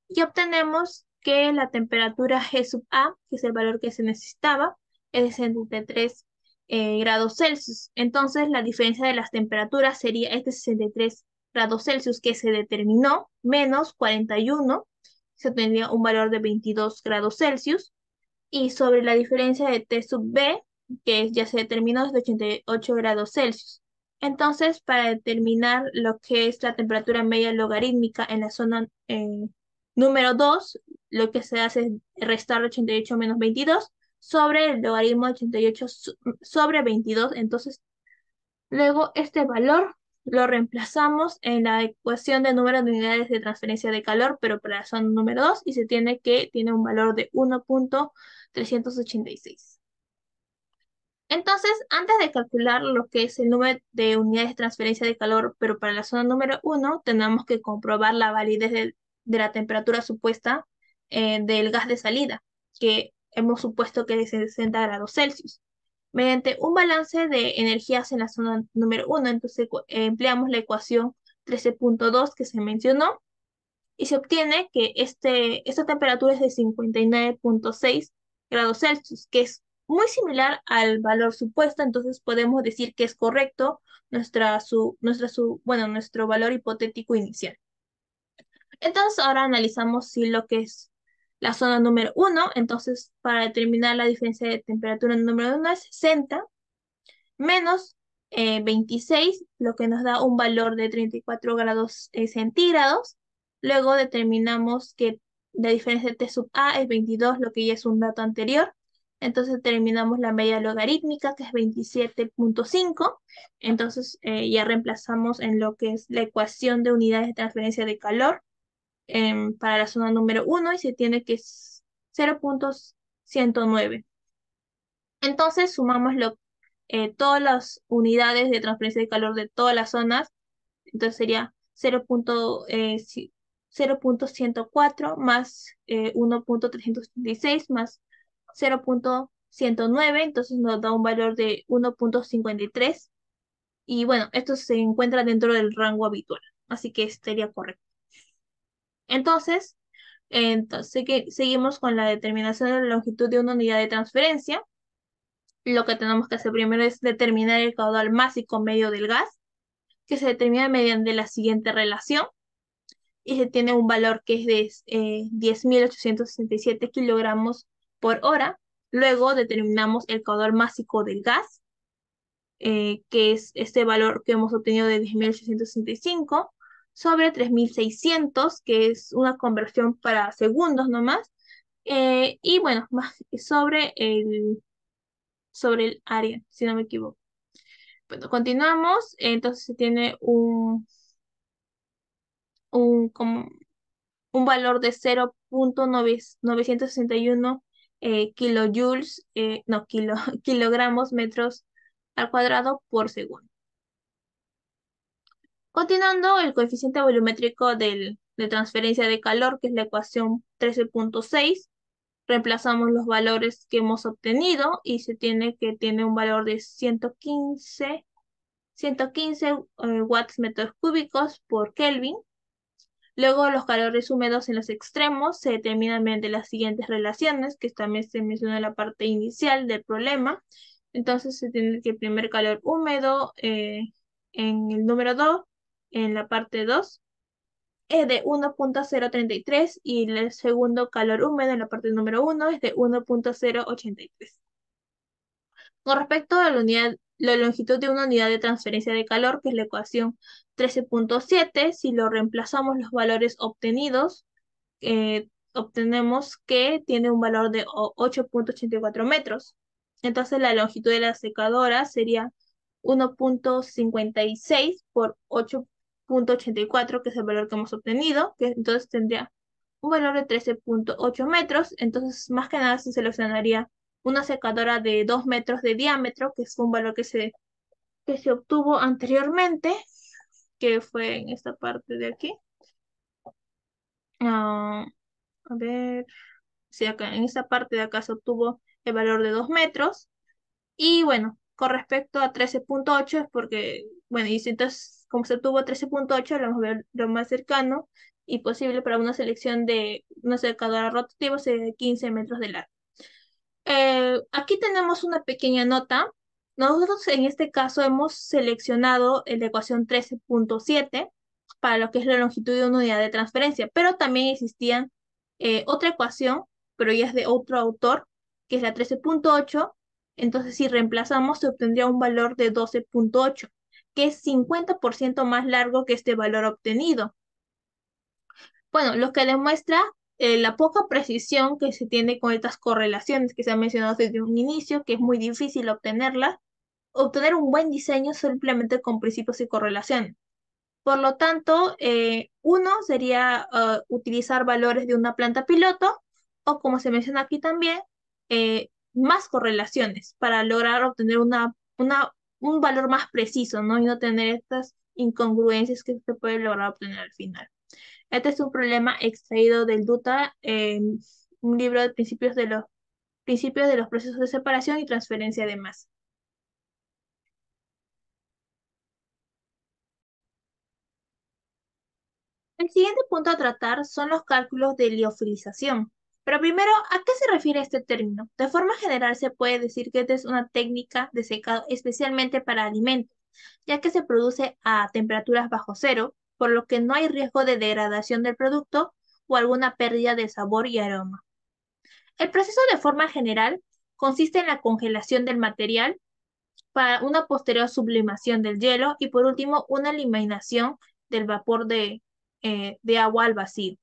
y obtenemos que la temperatura G sub A, que es el valor que se necesitaba, es de 63 grados Celsius. Entonces, la diferencia de las temperaturas sería este 63 grados Celsius que se determinó, menos 41, se tendría un valor de 22 grados Celsius, y sobre la diferencia de T sub B, que ya se determinó, es de 88 grados Celsius. Entonces, para determinar lo que es la temperatura media logarítmica en la zona número 2, lo que se hace es restar 88 menos 22 sobre el logaritmo de 88 sobre 22. Entonces, luego este valor lo reemplazamos en la ecuación de número de unidades de transferencia de calor, pero para la zona número 2, y se tiene un valor de 1.386. Entonces, antes de calcular lo que es el número de unidades de transferencia de calor, pero para la zona número 1, tenemos que comprobar la validez de la temperatura supuesta del gas de salida, que hemos supuesto que es de 60 grados Celsius. Mediante un balance de energías en la zona número 1, entonces empleamos la ecuación 13.2 que se mencionó, y se obtiene que esta temperatura es de 59.6 grados Celsius, que es muy similar al valor supuesto. Entonces podemos decir que es correcto nuestro valor hipotético inicial. Entonces ahora analizamos si lo que es la zona número 1, entonces para determinar la diferencia de temperatura en el número 1 es 60 menos 26, lo que nos da un valor de 34 grados centígrados. Luego determinamos que la diferencia de T sub A es 22, lo que ya es un dato anterior. Entonces determinamos la media logarítmica, que es 27.5. Entonces ya reemplazamos en lo que es la ecuación de unidades de transferencia de calor para la zona número 1, y se tiene que es 0.109. Entonces sumamos todas las unidades de transferencia de calor de todas las zonas. Entonces sería 0.104 más 1.336 más 0.109. Entonces nos da un valor de 1.53. Y bueno, esto se encuentra dentro del rango habitual, así que estaría correcto. Entonces seguimos con la determinación de la longitud de una unidad de transferencia. Lo que tenemos que hacer primero es determinar el caudal másico medio del gas, que se determina mediante la siguiente relación, y se tiene un valor que es de 10.867 kilogramos por hora. Luego determinamos el caudal másico del gas, que es este valor que hemos obtenido de 10.865 sobre 3.600, que es una conversión para segundos nomás, y bueno, más sobre el área, si no me equivoco. Bueno, continuamos, entonces se tiene como un valor de 0.961 kilojoules, no, kilogramos metros al cuadrado por segundo. Continuando, el coeficiente volumétrico de transferencia de calor, que es la ecuación 13.6, reemplazamos los valores que hemos obtenido y se tiene que tiene un valor de 115 watts metros cúbicos por Kelvin. Luego, los calores húmedos en los extremos se determinan mediante las siguientes relaciones, que también se menciona en la parte inicial del problema. Entonces, se tiene que el primer calor húmedo en el número 2, en la parte 2, es de 1.033 y el segundo calor húmedo en la parte número 1 es de 1.083. Con respecto a la longitud de una unidad de transferencia de calor, que es la ecuación 13.7, si lo reemplazamos los valores obtenidos, obtenemos que tiene un valor de 8.84 metros. Entonces la longitud de la secadora sería 1.56 por 8.84, que es el valor que hemos obtenido, que entonces tendría un valor de 13.8 metros. Entonces, más que nada se seleccionaría una secadora de 2 metros de diámetro, que es un valor que se obtuvo anteriormente, que fue en esta parte de aquí. Ah, a ver, sí, acá, en esta parte de acá se obtuvo el valor de 2 metros. Y bueno, con respecto a 13.8 es porque, bueno, y entonces, como se obtuvo 13.8, lo vamos a ver lo más cercano y posible para una selección de una secadora rotativa sería de 15 metros de largo. Aquí tenemos una pequeña nota. Nosotros en este caso hemos seleccionado la ecuación 13.7 para lo que es la longitud de una unidad de transferencia, pero también existía otra ecuación, pero ya es de otro autor, que es la 13.8. Entonces, si reemplazamos, se obtendría un valor de 12.8, que es 50% más largo que este valor obtenido. Bueno, lo que demuestra la poca precisión que se tiene con estas correlaciones que se han mencionado desde un inicio, que es muy difícil obtenerlas, obtener un buen diseño simplemente con principios y correlaciones. Por lo tanto, uno sería utilizar valores de una planta piloto o, como se menciona aquí también, más correlaciones para lograr obtener un valor más preciso, ¿no? Y no tener estas incongruencias que se puede lograr obtener al final. Este es un problema extraído del DUTA, un libro de principios de los procesos de separación y transferencia de masa. El siguiente punto a tratar son los cálculos de liofilización. Pero primero, ¿a qué se refiere este término? De forma general se puede decir que esta es una técnica de secado especialmente para alimentos, ya que se produce a temperaturas bajo cero, por lo que no hay riesgo de degradación del producto o alguna pérdida de sabor y aroma. El proceso de forma general consiste en la congelación del material para una posterior sublimación del hielo y por último una eliminación del vapor de agua al vacío.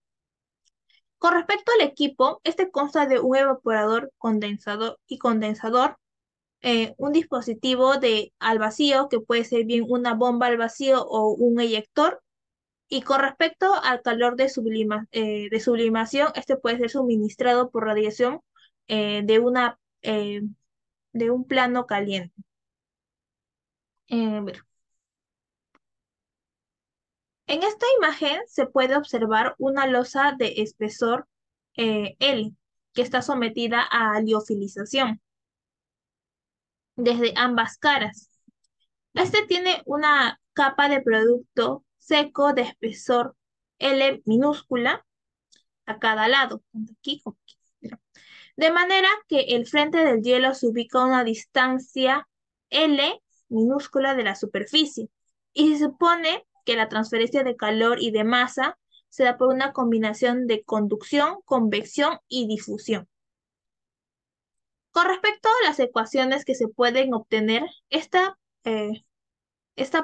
Con respecto al equipo, este consta de un evaporador condensador, un dispositivo al vacío que puede ser bien una bomba al vacío o un eyector. Y con respecto al calor de sublimación, este puede ser suministrado por radiación eh, de, una, eh, de un plano caliente. A ver. En esta imagen se puede observar una losa de espesor L, que está sometida a liofilización desde ambas caras. Este tiene una capa de producto seco de espesor L minúscula a cada lado, tanto aquí como aquí. Mira. De manera que el frente del hielo se ubica a una distancia L minúscula de la superficie y se supone que la transferencia de calor y de masa se da por una combinación de conducción, convección y difusión. Con respecto a las ecuaciones que se pueden obtener, está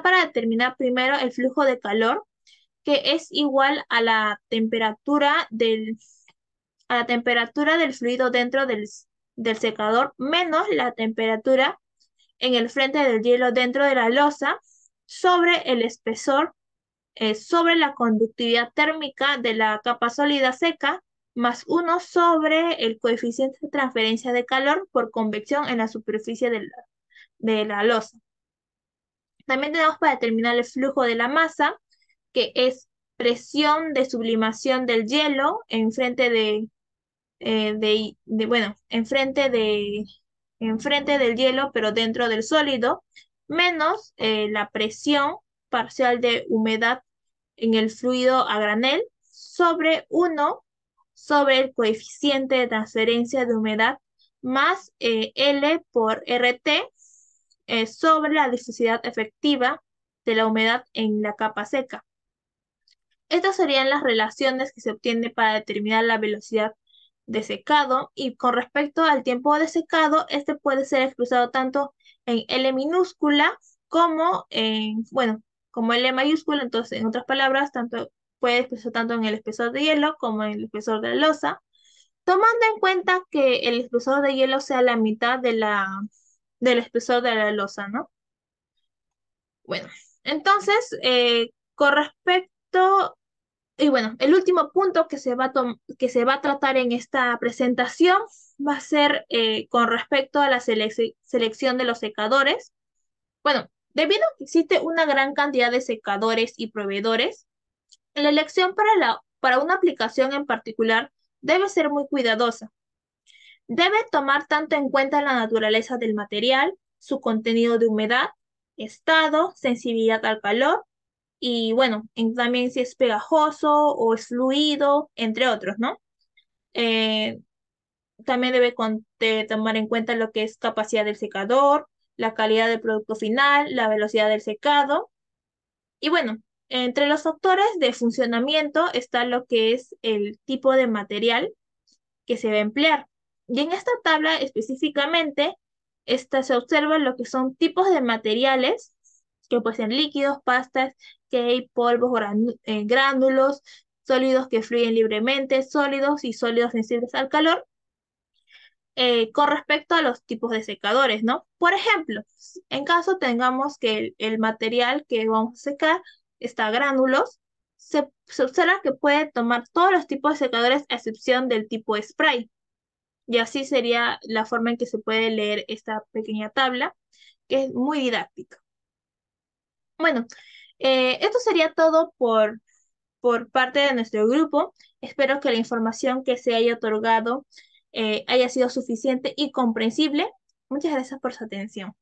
para determinar primero el flujo de calor, que es igual a la temperatura del fluido dentro del secador menos la temperatura en el frente del hielo dentro de la losa sobre el espesor, sobre la conductividad térmica de la capa sólida seca, más 1 sobre el coeficiente de transferencia de calor por convección en la superficie de la losa. También tenemos para determinar el flujo de la masa, que es presión de sublimación del hielo enfrente bueno, enfrente del hielo, pero dentro del sólido, menos la presión parcial de humedad en el fluido a granel sobre 1 sobre el coeficiente de transferencia de humedad más L por RT sobre la difusividad efectiva de la humedad en la capa seca. Estas serían las relaciones que se obtienen para determinar la velocidad de secado, y con respecto al tiempo de secado, este puede ser expresado tanto en L minúscula como como L mayúscula. Entonces, en otras palabras, puede expresar tanto en el espesor de hielo como en el espesor de la losa, tomando en cuenta que el espesor de hielo sea la mitad del espesor de la losa, ¿no? Bueno, entonces, con respecto y bueno, el último punto que se va a tratar en esta presentación va a ser con respecto a la selección de los secadores. Bueno, debido a que existe una gran cantidad de secadores y proveedores, la elección para una aplicación en particular debe ser muy cuidadosa. Debe tomar tanto en cuenta la naturaleza del material, su contenido de humedad, estado, sensibilidad al calor y bueno, también si es pegajoso o es fluido, entre otros, ¿no? Eh, También debe tomar en cuenta lo que es capacidad del secador, la calidad del producto final, la velocidad del secado. Y bueno, entre los factores de funcionamiento está lo que es el tipo de material que se va a emplear. Y en esta tabla específicamente, se observa lo que son tipos de materiales, que pueden ser líquidos, pastas, que hay polvos, gránulos, sólidos que fluyen libremente, sólidos y sólidos sensibles al calor, con respecto a los tipos de secadores, ¿no? Por ejemplo, en caso tengamos que el material que vamos a secar está a gránulos, se observa que puede tomar todos los tipos de secadores a excepción del tipo spray. Y así sería la forma en que se puede leer esta pequeña tabla, que es muy didáctica. Bueno, esto sería todo por parte de nuestro grupo. Espero que la información que se haya otorgado haya sido suficiente y comprensible. Muchas gracias por su atención.